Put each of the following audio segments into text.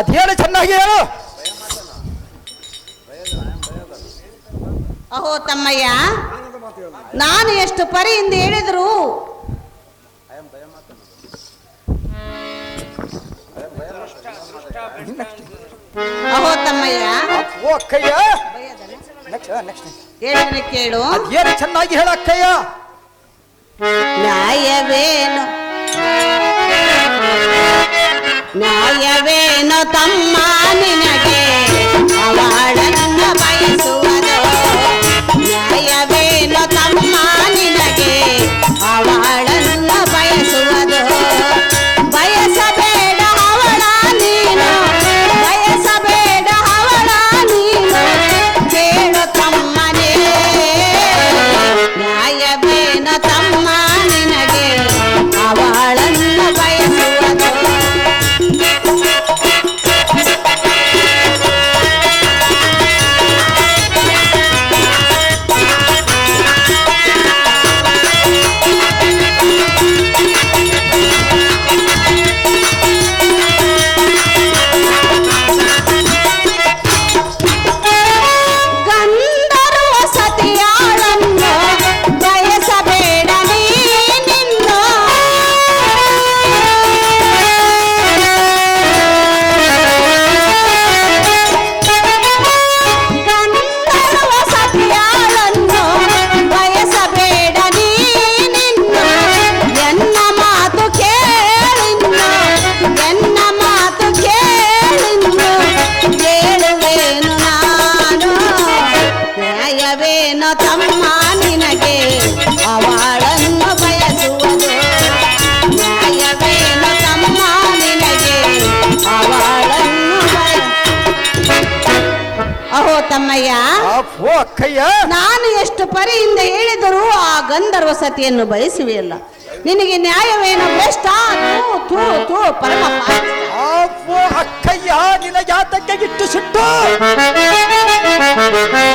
ಅದೇನು ಚೆನ್ನಾಗಿ ಹೇಳು. ಅಹೋ ತಮ್ಮಯ್ಯ, ನಾನು ಎಷ್ಟು ಪರಿಯಿಂದ ಹೇಳಿದ್ರು ಅಹೋ ತಮ್ಮಯ್ಯ, ಓ ಅಕ್ಕಯ್ಯ, ಹೇಳಿದ್ರೆ ಕೇಳು. ಅದೇನು ಚೆನ್ನಾಗಿ ಹೇಳ ಅಕ್ಕಯ್ಯ. ನ್ಯಾಯವೇನು ನ್ಯಾಯವೇನು ತಮ್ಮ ನಿನಗೆ ಅವಳನ್ನ ಬಯಸುವುದು? ನ್ಯಾಯವೇನು ತಮ್ಮ ನಿನಗೆ ಅವಳನ್ನ ಬಯಸುವುದು? ಬಯಸಬೇಡ ಅವಳ ನೀನು, ಬಯಸಬೇಡ ಅವಳ ನೀನು, ಕೇಳು ತಮ್ಮನೇ. ನ್ಯಾಯವೇನು ತಮ್ಮ ನಿನಗೆ ಅವಳನ್ನ ಬಯಸುವುದು? ತಮ್ಮ ನಿನಗೆ ಅವಳನ್ನು ಬಯಸುವುದು? ನ್ಯಾಯವೇನು ತಮ್ಮ ನಿನಗೆ ಅವಳನ್ನು ಅಹೋ ತಮ್ಮಯ್ಯ, ಓ ಅಕ್ಕಯ್ಯ, ನಾನು ಎಷ್ಟು ಪರಿಯಿಂದ ಹೇಳಿದರೂ ಆ ಗಂಧರ್ವ ಸತಿಯನ್ನು ಬಯಸುವೆಯಲ್ಲ. ನಿನಗೆ ನ್ಯಾಯವೇನು ಬೆಷ್ಟ? ತೂ ತೂ ಪರಮ ಅಕ್ಕಯ್ಯ, ನಿನ್ನ ಜಾತಕ್ಕೆ ಇಟ್ಟು ಸಿಟ್ಟು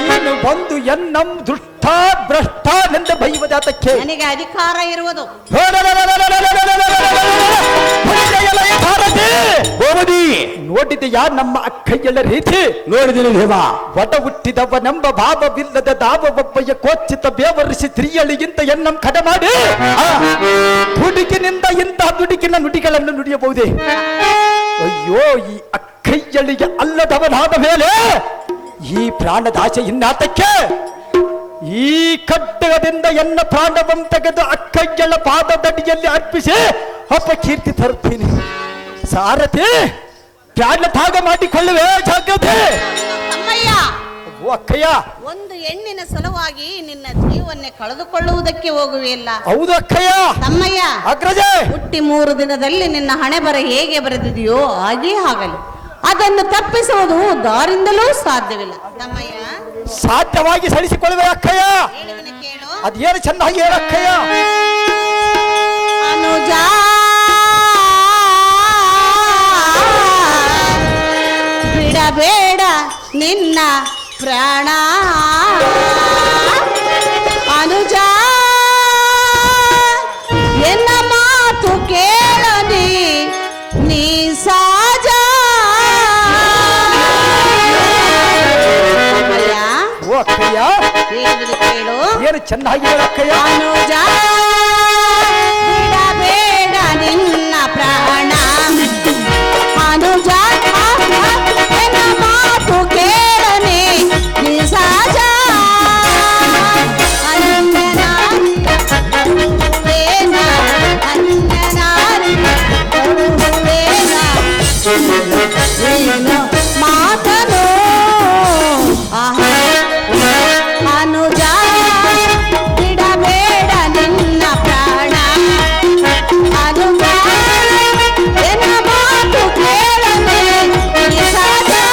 ನೀನು ಬಂದು ಎನ್ನಂ ದುಷ್ಟ ಭ್ರಷ್ಟ ನೆಂದ ಬೈಯುವ ಜಾತಕ್ಕೆ ನನಗೆ ಅಧಿಕಾರ ಇರುವುದು. ನೋಡಿದೆಯಾ ನಮ್ಮ ಅಕ್ಕಯ್ಯಳ ರೀತಿ? ನೋಡಿದ್ದೀನಿ ದೇವ. ಒಡ ಹುಟ್ಟಿದವನೆಂಬ ಭಾವವಿಲ್ಲದ ದಾವೊಬ್ಬಯ್ಯ ಕೋಚಿತ ಬೇವರಿಸಿ ಸ್ತ್ರೀಯಳಿಗಿಂತ ಎನ್ನಂ ಕಡ ಮಾಡಿ ದುಡುಕಿನಿಂದ ಇಂತಹ ದುಡುಕಿನ ನುಡಿಗಳನ್ನು ನುಡಿಯಬಹುದೇ? ಅಯ್ಯೋ, ಈ ಅಕ್ಕಯ್ಯಳಿಗೆ ಅಲ್ಲದವನಾದ ಮೇಲೆ ಈ ಪ್ರಾಣದಾಸೆ ಇನ್ನಾತಕ್ಕೆ? ಈ ಖಡ್ಗದಿಂದ ಎನ್ನ ಪ್ರಾಣವನ್ನು ತೆಗೆದು ಅಕ್ಕಯ್ಯಳ ಪಾದದಡಿಯಲ್ಲಿ ಅರ್ಪಿಸಿ ಅಪಕೀರ್ತಿ ತರುತ್ತೀನಿ. ಸಾರಥಿ, ಪ್ರಾಣ ತ್ಯಾಗ ಮಾಡಿಕೊಳ್ಳುವೆ, ಜಾಗ್ರತೆ. ಓ ಅಕ್ಕಯ್ಯ, ಒಂದು ಹೆಣ್ಣಿನ ಸಲುವಾಗಿ ನಿನ್ನ ಜೀವನ್ನೇ ಕಳೆದುಕೊಳ್ಳುವುದಕ್ಕೆ ಹೋಗುವೆಯಲ್ಲ? ಹೌದು ಅಕ್ಕಯ್ಯ. ತಮ್ಮಯ್ಯ, ಅಗ್ರಜ, ಹುಟ್ಟಿ 3 ದಿನದಲ್ಲಿ ನಿನ್ನ ಹಣೆ ಬರ ಹೇಗೆ ಬರೆದಿದೆಯೋ ಹಾಗೇ ಆಗಲಿ. ಅದನ್ನು ತಪ್ಪಿಸುವುದು ದಾರಿಂದಲೂ ಸಾಧ್ಯವಿಲ್ಲ. ತಮ್ಮಯ್ಯ, ಸಾಧ್ಯವಾಗಿ ಸರಿಸಿಕೊಳ್ಳುವೆ ಅಕ್ಕಯ್ಯ. ಕೇಳು. ಅದೇನು ಚೆನ್ನಾಗಿ ಹೇಳ ಅಕ್ಕಯ್ಯ. ಅನುಜ ಬಿಡಬೇಡ ನಿನ್ನ ಪ್ರಾಣ, ಅನುಜ ಎನ್ನ ಮಾತು ಕೇಳನಿ ನೀ ಸಾಜ. ಓ ಅಕ್ಕಯ್ಯ, ಕೇಳು. ಏನು ಚೆನ್ನಾಗಿ ಹೇಳ ಅಕ್ಕಯ್ಯ. ಅನುಜ ಬಿಡಬೇಡ ನಿನ್ನ ಪ್ರಾಣ, ಅನುಜ ಎನ್ನ ಮಾತು ಕೇಳನೆ ನೀ ಸಾಜ. ಮಾತನು ಅನುಜ ಬಿಡಬೇಡ ನಿನ್ನ ಪ್ರಾಣ, ಅನುಜ ಎನ್ನ ಮಾತು ಕೇಳನೆ ಸದಾ.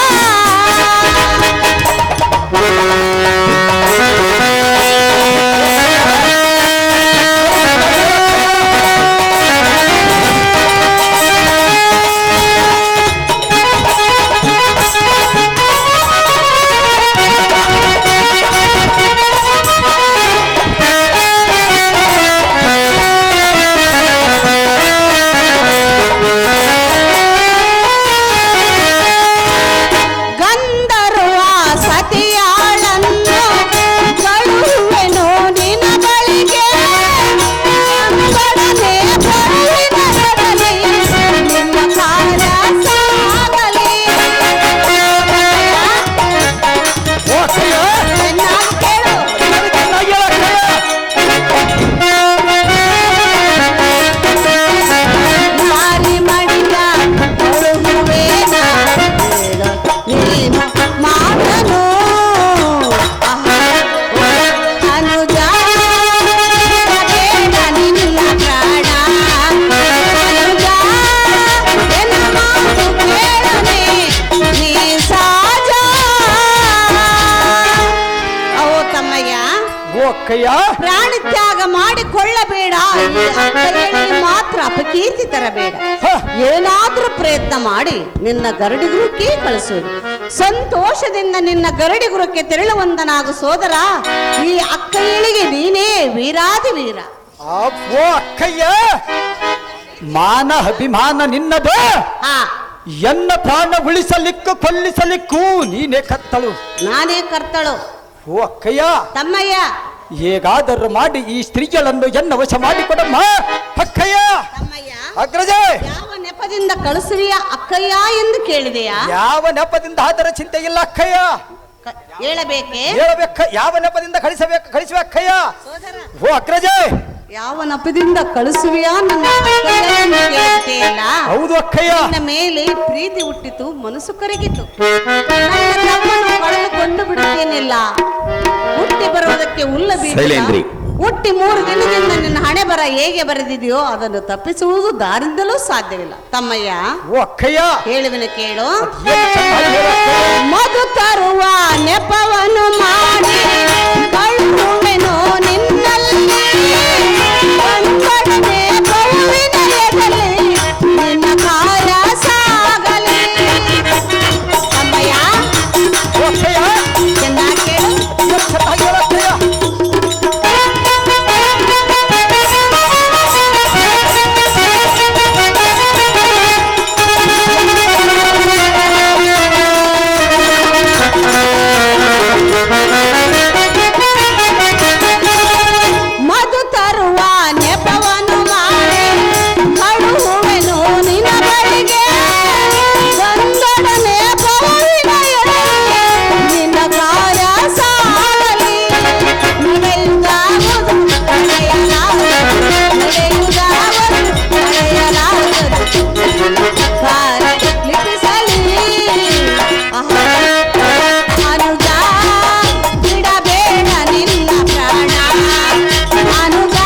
ಅಕ್ಕಯ್ಯ ಪ್ರಾಣಿ ತ್ಯಾಗ ಮಾಡಿಕೊಳ್ಳಬೇಡ. ಈ ಅಕ್ಕಯ್ಯನಿಗೆ ಮಾತ್ರ ಅಪಕೀರ್ತಿ ತರಬೇಡ. ಏನಾದ್ರೂ ಪ್ರಯತ್ನ ಮಾಡಿ ನಿನ್ನ ಗರಡಿಗುರುಕ್ಕೆ ಕಳಿಸುವುದು. ಸಂತೋಷದಿಂದ ನಿನ್ನ ಗರಡಿಗುರಕ್ಕೆ ತೆರಳುವಂತನಾಗು ಸೋದರ. ಈ ಅಕ್ಕಯ್ಯನಿಗೆ ನೀನೇ ವೀರಾದಿ ವೀರ. ಓ ಅಕ್ಕಯ್ಯ, ಮಾನ ಅಭಿಮಾನ ನಿನ್ನದು. ಎನ್ನ ಪ್ರಾಣ ಉಳಿಸಲಿಕ್ಕೂ ಕೊಲ್ಲಿಸಲಿಕ್ಕೂ ನೀನೇ ಕರ್ತಳು. ನಾನೇ ಕರ್ತಳು. ಓ ಅಕ್ಕಯ್ಯ ತಮ್ಮಯ್ಯ, ಹೇಗಾದರೂ ಮಾಡಿ ಈ ಸ್ತ್ರೀಗಳನ್ನು ಎನ್ನ ವಶ ಮಾಡಿಕೊಡಮ್ಮ. ಅಕ್ಕಯ್ಯ ತಮ್ಮಯ್ಯ, ಅಗ್ರಜ, ಯಾವ ನೆಪದಿಂದ ಕಳಿಸುವಿಯ ಅಕ್ಕಯ್ಯ ಎಂದು ಕೇಳಿದೆಯಾ? ಯಾವ ನೆಪದಿಂದ ಅದರ ಚಿಂತೆ ಇಲ್ಲ ಅಕ್ಕಯ್ಯ. ಹೇಳಬೇಕೆ? ಹೇಳಬೇಕ. ಯಾವ ನೆಪದಿಂದ ಕಳಿಸುವ ಅಕ್ಕಯ್ಯ? ಓ ಅಗ್ರಜ, ಯಾವ ನಪದಿಂದ ಕಳಿಸುವಿಯಾ ನನ್ನ ಅಕ್ಕಯ್ಯ ಎಂದು ಕೇಳುತ್ತೆಯಲ್ಲ? ಹೌದು ಅಕ್ಕಯ್ಯ. ನನ್ನ ಮೇಲೆ ಪ್ರೀತಿ ಹುಟ್ಟಿತು, ಮನಸ್ಸು ಕರಗಿತು. ನನ್ನ ತಮ್ಮನ್ನು ಕಳೆದುಕೊಂಡು ಬಿಡುತ್ತೇನಿಲ್ಲ. ಹುಟ್ಟಿ ಬರುವುದಕ್ಕೆ ಹುಲ್ಲ ಬೀಜ. ಹುಟ್ಟಿ 3 ದಿನದಿಂದ ನಿನ್ನ ಹಣೆ ಬರ ಹೇಗೆ ಬರೆದಿದೆಯೋ ಅದನ್ನು ತಪ್ಪಿಸುವುದು ದಾರಿಂದಲೂ ಸಾಧ್ಯವಿಲ್ಲ. ತಮ್ಮಯ್ಯ, ಓ ಅಕ್ಕಯ್ಯ, ಹೇಳುವಿನ ಕೇಳು. ಮಧು ತರುವ ನೆಪವನ್ನು ಮಾಡಿ ಕಳುಹುವೆನು ನಿನ್ನಲ್ಲಿ. ಒಂದೊಡನೆ ಬಹುವಿನ ಎದಲಿ ನಿನ್ನ ಕಾರ್ಯ ಸಾಗಲಿ. ತಮ್ಮಯ್ಯ, ಓ ಅಕ್ಕಯ್ಯ, ಚೆನ್ನಾಗಿ ಕೇಳು. ಮಧು ತರುವ ನೆಪವನ್ನು ಮಾಡಿ ಕಳುಹುವೆನು ನಿನ್ನ ಬಳಿಗೆ. ಒಂದೊಡನೆ ಬಹುವಿನ ಎದಲಿ ನಿನ್ನ ಕಾರ್ಯ ಸಾಗಲಿ. ನಡೆಯುವುದಾವುದು ನಡೆಯಲಾಗದು, ನಡೆಯುವುದಾವುದು ನಡೆಯಲಾಗದು. ಕಾರ್ಯ ಲಿಪಿಸಲಿ ಅನುಜ, ಬಿಡಬೇಡ ನಿನ್ನ ಪ್ರಾಣ. ಅನುಜ,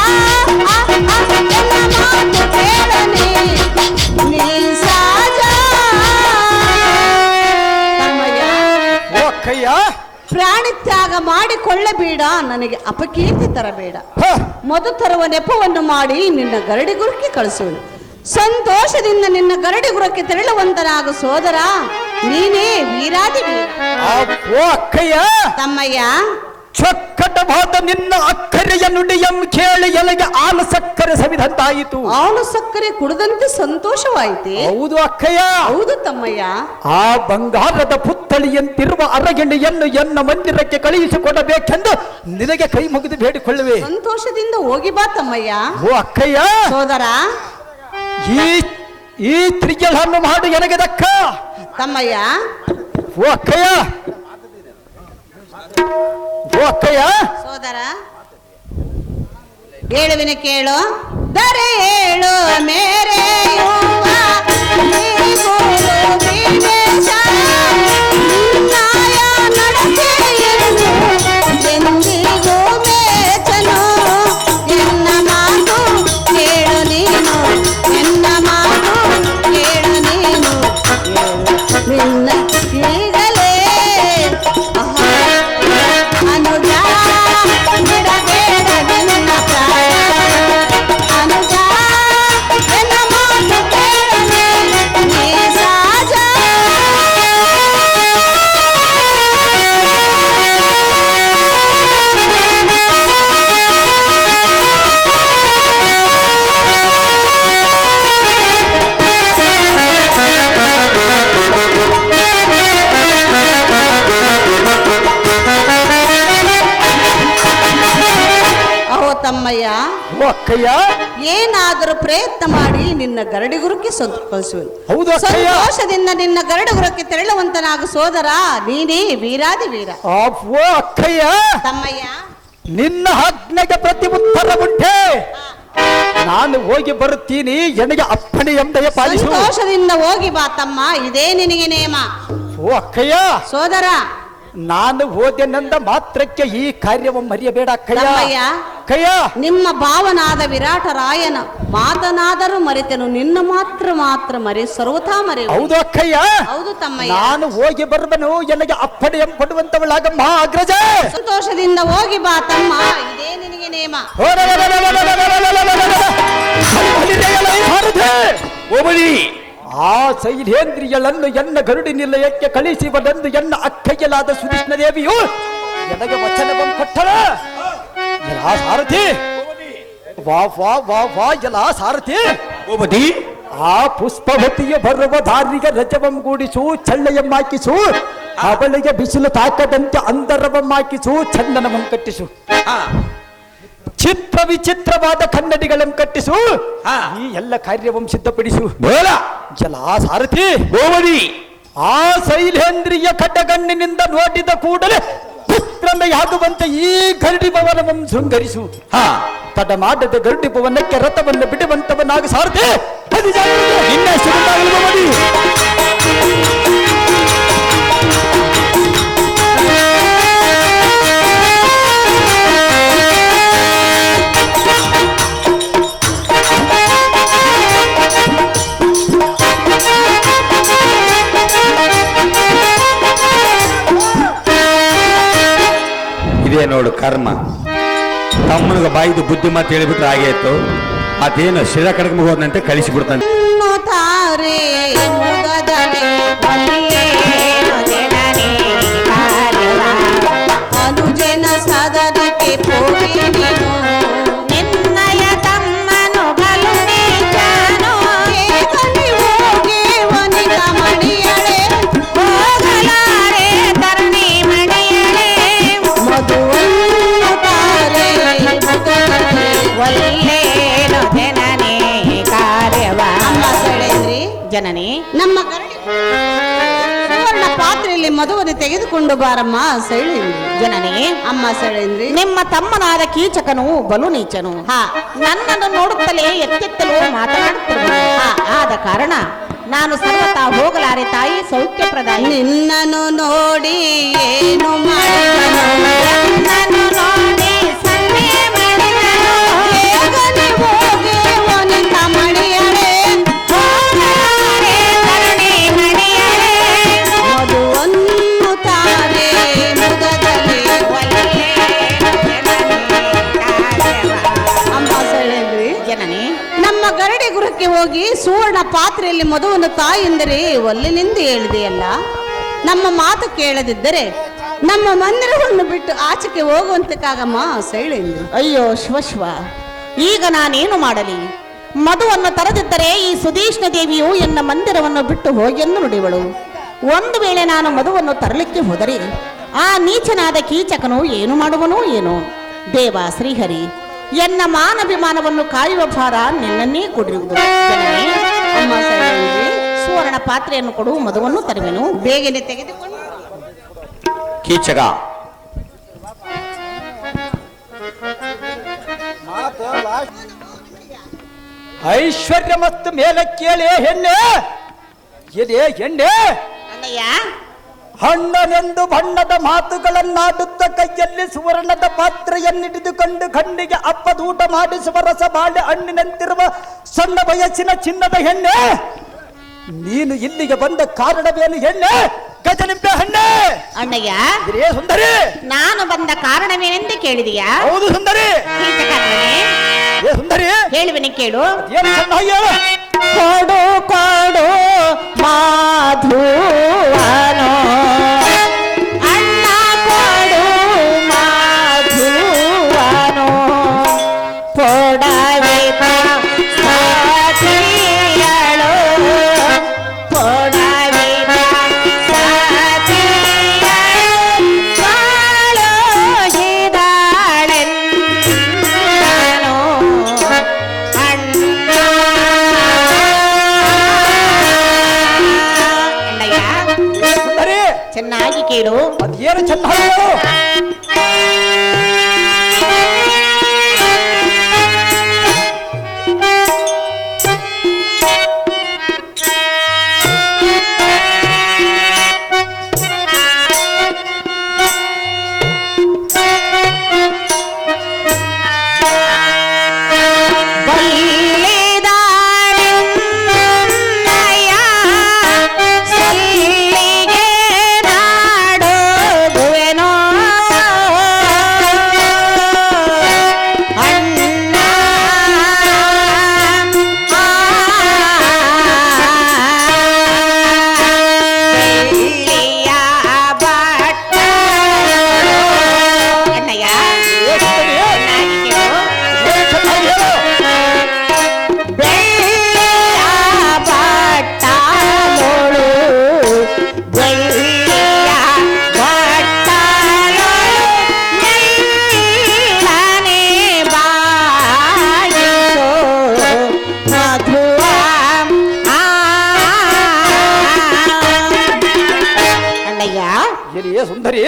ಎನ್ನ ಮಾತು ಕೇಳನೆ ನೀ ಸಹಜ. ತಮ್ಮಯ್ಯ, ಓ ಅಕ್ಕಯ್ಯ, ಪ್ರಾಣಿ ತ್ಯಾಗ ಮಾಡಿಕೊಳ್ಳಬೇಡ, ನನಗೆ ಅಪಕೀರ್ತಿ ತರಬೇಡ. ಮಧು ತರುವ ನೆಪವನ್ನು ಮಾಡಿ ನಿನ್ನ ಗರಡಿಗುರಕ್ಕೆ ಕಳಿಸುವನು. ಸಂತೋಷದಿಂದ ನಿನ್ನ ಗರಡಿಗುರಕ್ಕೆ ತೆರಳುವಂತನಾಗು ಸೋದರ. ನೀನೇ ವೀರಾದಿ ವೀರ. ಓ ಅಕ್ಕಯ್ಯ, ತಮ್ಮಯ್ಯ, ಚೊಕ್ಕಟವಾದ ನಿನ್ನ ಅಕ್ಕರೆಯ ನುಡಿಯಂ ಕೇಳಿ ಎಲೆಗೆ ಹಾಲು ಸಕ್ಕರೆ ಸವಿದಂತಾಯಿತು. ಹಾಲು ಸಕ್ಕರೆ ಕುಡಿದಂತೆ ಸಂತೋಷವಾಯಿತೆ. ಹೌದು ಅಕ್ಕಯ್ಯ. ಹೌದು ತಮ್ಮಯ್ಯ. ಆ ಬಂಗಾರದ ಪುತ್ತಳಿಯಂತಿರುವ ಅರಗಿಣಿಯನ್ನು ಎನ್ನ ಮಂದಿರಕ್ಕೆ ಕಳುಹಿಸಿಕೊಡಬೇಕೆಂದು ನಿನಗೆ ಕೈ ಮುಗಿದು ಬೇಡಿಕೊಳ್ಳುವೆ. ಸಂತೋಷದಿಂದ ಹೋಗಿ ಬಾ ತಮ್ಮಯ್ಯ. ಓ ಅಕ್ಕಯ್ಯ, ಸೋದರ, ಈ ತ್ರಿಗೆಗಳನ್ನು ಮಾಡು ಎನಗೆ ದಕ್ಕ. ತಮ್ಮಯ್ಯ, ಓ ಅಕ್ಕಯ್ಯ, ಓ ಅಕ್ಕಯ್ಯ, ಸೋದರ, ಹೇಳುವಿನ ಕೇಳು. ದರೆ ಹೇಳು ಮೇರೆಯುವ ನೀಗುರು ವಿವೇಶ. ನ್ಯಾಯ ನಡೆಸೆಯನ್ನು ಎಂದಿಗೂ ಮೆಚ್ಚನು. ಎನ್ನ ಮಾತು ಕೇಳು ನೀನು, ಎನ್ನ ಮಾತು ಕೇಳು ನೀನು. ನಿನ್ನ ಈಗಲೇ ಅನುಜ, ಬಿಡಬೇಡ ನಿನ್ನ ಪ್ರಾಣ. ಅನುಜ, ಎನ್ನ ಮಾತು ಕೇಳನೆ ನೀ ಸಹಜ. ಅಹೋ ತಮ್ಮಯ್ಯ, ಓ ಅಕ್ಕಯ್ಯ, ಏನಾದರೂ ಪ್ರಯತ್ನ ಮಾಡಿ ನಿನ್ನ ಗರಡಿಗುರಕ್ಕೆ ಕಳಿಸುವೆ. ಹೌದು ಅಕ್ಕಯ್ಯ. ಸಂತೋಷದಿಂದ ನಿನ್ನ ಗರಡಿಗುರಕ್ಕೆ ತೆರಳುವಂತನಾಗು ಸೋದರ. ನೀನೇ ವೀರಾದಿ ವೀರ. ಓ ಅಕ್ಕಯ್ಯ, ತಮ್ಮಯ್ಯ, ನಿನ್ನ ಆಜ್ಞೆಗೆ ಪ್ರತಿ ಉತ್ತರ ಉಂಟೆ. ನಾನು ಹೋಗಿ ಬರುತ್ತೀನಿ, ನನಗೆ ಅಪ್ಪಣೆ ಎಂದೆಯ ಪಾಲಿಸು. ಸಂತೋಷದಿಂದ ಹೋಗಿ ಬಾ ತಮ್ಮ, ಇದೇ ನಿನಗೆ ನೇಮ. ಓ ಅಕ್ಕಯ್ಯ, ಸೋದರ, ನಾನು ಹೋದೆನೆಂದ ಮಾತ್ರಕ್ಕೆ ಈ ಕಾರ್ಯವನ್ನು ಮರೆಯಬೇಡ ಅಕ್ಕಯ್ಯ. ತಮ್ಮಯ್ಯ, ಕಯ್ಯ ನಿಮ್ಮ ಭಾವನಾದ ವಿರಾಟ ರಾಯನ ಮಾತನಾದರೂ ಮರೆತೆನು, ನಿನ್ನ ಮಾತ್ರ ಮರೆ ಸರ್ವಥಾ ಮರೆ. ಹೌದು ಅಕ್ಕಯ್ಯ, ಹೌದು ತಮ್ಮಯ್ಯ. ನಾನು ಹೋಗಿ ಬರುವನು, ನನಗೆ ಅಪ್ಪಣೆ ಕೊಡುವಂತವಳಾಗಮ್ಮ ಅಗ್ರಜ. ಸಂತೋಷದಿಂದ ಹೋಗಿ ಬಾ ತಮ್ಮ, ಇದೇ ನಿನಗೆ ನೇಮ. ಆ ಶೈಲೇಂದ್ರಿಯಳನ್ನು ಎನ್ನ ಗರುಡಿ ನಿಲಯಕ್ಕೆ ಕಳಿಸಿವನೆಂದು ಎನ್ನ ಅಕ್ಕಯ್ಯಲಾದ ಸುಕೃಷ್ಣ ದೇವಿಯು ನನಗೆ ವಚನವನ್ನು ಕೊಟ್ಟಳ. ಎಲ್ಲ ಸಾರಥಿ, ವಾ ವಾ ವಾ ವಾ, ಎಲ್ಲ ಸಾರಥಿ. ಆ ಪುಷ್ಪವತಿಯ ಬರುವ ದಾರಿಗೆ ರಜವಂ ಗೂಡಿಸು, ಚಳ್ಳೆಯಮ್ಮಾಕಿಸು, ಅವಳಿಗೆ ಬಿಸಿಲು ತಾಕದಂತೆ ಅಂತರವಮ್ಮಾಕಿಸು, ಚಂದನವಂ ಕಟ್ಟಿಸು, ಚಿತ್ರ ವಿಚಿತ್ರವಾದ ಕನ್ನಡಿಗಳನ್ನು ಕಟ್ಟಿಸು, ಈ ಎಲ್ಲ ಕಾರ್ಯವಂ ಸಿದ್ಧಪಡಿಸು. ಜಲ ಸಾರಥಿ ಗೋವರಿ, ಆ ಶೈಲೇಂದ್ರಿಯ ಕಟಗಣ್ಣಿನಿಂದ ನೋಡಿದ ಕೂಡಲೇ ಪುತ್ರಮೆಯಾಗುವಂತೆ ಈ ಗರುಡಿ ಭವನವಂ ಶೃಂಗರಿಸು. ತಡ ಮಾಡದೆ ಗರುಡಿ ಭವನಕ್ಕೆ ರಥವನ್ನು ಬಿಡುವಂತವನಾಗ ಸಾರಥಿ. ಇದೇ ನೋಡು ಕರ್ಮ. ತಮ್ಮನಿಗೆ ಬಾಯಿದು ಬುದ್ಧಿ ಮಾತು ಹೇಳಿಬಿಟ್ರೆ ಹಾಗೆ ಇತ್ತು. ಅದೇನು ಶಿರ ಕಡೆಗೆ ಹೋದಂತೆ ಕಳಿಸಿಬಿಡ್ತಾನೆ. ಅನುಜನ ಸದನಕ್ಕೆ ನಿನ್ನಯ ತಮ್ಮನು ಬಲು ನೀಚನು, ಹೋಗಿ ವನಿತ ಮಣಿಯಳೆ ಹೋಗಲಾರೆ ತರಣಿ ಮಣಿಯಳೆ, ಮಧುವನ್ನು ತಾರೆ ಒಲ್ಲೇನು ಜನನೇ ಕಾರ್ಯವ. ಜನನಿ ನಮ್ಮ ಸುವರ್ಣ ಪಾತ್ರೆಯಲ್ಲಿ ಮಧುವನ್ನು ತೆಗೆದುಕೊಂಡು ಬಾರಮ್ಮ ಸೈಳೇಂದ್ರಿ. ಜನನಿ ಅಮ್ಮ ಸೈಳೇಂದ್ರಿ, ನಿಮ್ಮ ತಮ್ಮನಾದ ಕೀಚಕನು ಬಲು ನೀಚನು. ನನ್ನನ್ನು ನೋಡುತ್ತಲೇ ಎತ್ತೆತ್ತಲು ಮಾತನಾಡುತ್ತಿರುವನು. ಆದ ಕಾರಣ ನಾನು ಸರ್ವತಾ ಹೋಗಲಾರೆ ತಾಯಿ ಸೌಖ್ಯ ಪ್ರದಾಯಿ. ನಿನ್ನನ್ನು ನೋಡಿ ಏನು ಮಾಡಿದನು, ನನ್ನನ್ನು ನೋಡಿ ಸನ್ನೆ ಮಾಡಿದನು, ಹೇಗನೆ ಹೋಗಿ ವನಿತ ಮಣಿಯಳೆ ಹೋಗಲಾರೆ ತರಣಿ ಮಣಿಯಳೆ, ಮಧುವನ್ನು ತಾರೆ ಮುಗದಲ್ಲಿ ಅಮ್ಮ ಸೈಳೇಂದ್ರಿ. ಜನನಿ ನಮ್ಮ ಗರಡಿ ಗೃಹಕ್ಕೆ ಹೋಗಿ ಸುವರ್ಣ ಪಾತ್ರೆಯಲ್ಲಿ ಮಧುವನ್ನು ತಾಯೆಂದರೆ ಒಲ್ಲಿನಿಂದ ಹೇಳಿದೆಯಲ್ಲ. ನಮ್ಮ ಮಾತು ಕೇಳದಿದ್ದರೆ ನಮ್ಮ ಮಂದಿರವನ್ನು ಬಿಟ್ಟು ಆಚೆಗೆ ಹೋಗುವಂತಕ್ಕಾಗಮ್ಮ ಸೈಳೇಂದ್ರಿ. ಅಯ್ಯೋ ಶಿವ, ಈಗ ನಾನೇನು ಮಾಡಲಿ? ಮಧುವನ್ನು ತರದಿದ್ದರೆ ಈ ಸುದೀಷ್ಣ ದೇವಿಯು ಎನ್ನ ಮಂದಿರವನ್ನು ಬಿಟ್ಟು ಹೋಗೆಂದು ನುಡಿವಳು. ಒಂದು ವೇಳೆ ನಾನು ಮಧುವನ್ನು ತರಲಿಕ್ಕೆ ಹೋದರೆ ಆ ನೀಚನಾದ ಕೀಚಕನು ಏನು ಮಾಡುವನೋ ಏನೋ. ದೇವ ಶ್ರೀಹರಿ, ಎನ್ನ ಮಾನಭಿಮಾನವನ್ನು ಕಾಯುವ ಭಾರ ನಿನ್ನನ್ನೇ ಕೊಡಿರುವುದು. ಅಮ್ಮ ಸೈಳೇಂದ್ರಿ, ಸುವರ್ಣ ಪಾತ್ರೆಯನ್ನು ಕೊಡು, ಮಧುವನ್ನು ತರುವೆನು. ಬೇಗನೆ ತೆಗೆದುಕೊಂಡು ಕೀಚಕ ಐಶ್ವರ್ಯ ಮತ್ತು ಮೇಲೆ ಕೇಳಿ ಹೆಣ್ಣೆ, ಎದೆ ಹೆಣ್ಣೆ, ಅಣ್ಣಯ್ಯ ಹಣ್ಣನೆಂದು ಬಣ್ಣದ ಮಾತುಗಳನ್ನಾಡುತ್ತ ಕೈಯಲ್ಲಿ ಸುವರ್ಣದ ಪಾತ್ರೆಯನ್ನಿಡಿದುಕೊಂಡು ಕಣ್ಣಿಗೆ ಅಪ್ಪದೂಟ ಮಾಡಿಸುವ ರಸ ಬಾಳೆ ಹಣ್ಣಿನಂತಿರುವ ಸಣ್ಣ ವಯಸ್ಸಿನ ಚಿನ್ನದ ಹೆಣ್ಣೆ, ನೀನು ಇಲ್ಲಿಗೆ ಬಂದ ಕಾರಣವೇನು ಹೆಣ್ಣೆ? ಗಜನಿಂಬೆ ಹೆಣ್ಣೆ. ಅಣ್ಣಯ್ಯ, ಸುಂದರಿ, ನಾನು ಬಂದ ಕಾರಣವೇನೆಂದು ಕೇಳಿದೀಯಾ? ಹೌದು ಸುಂದರಿ. ಸುಂದರಿ ಹೇಳುವೆನೆ ಕೇಳು. ಏನು ಚೆನ್ನಾಗಿ ಹೇಳು. ಕೊಡು ಕೊಡು ಮಾಧುವನೋ, ಅಣ್ಣ ಕೊಡು ಮಾಧುವನೋ, ಪೊಡವಿಪ ಸಾತಿಯಳು, ಪೊಡವಿಪ ಸಾತಿಯಳು, ಕಳುಹಿದಾಳೆನ್ನೋ ಅಣ್ಣ. ಸುಂದರಿ ಚೆನ್ನಾಗಿ ಕೇಳು. ಅದೇನು ಚೆನ್ನಾಗಿ ಹೇಳು. ಎಲ್ಲಿಯೇ ಸುಂದರಿ?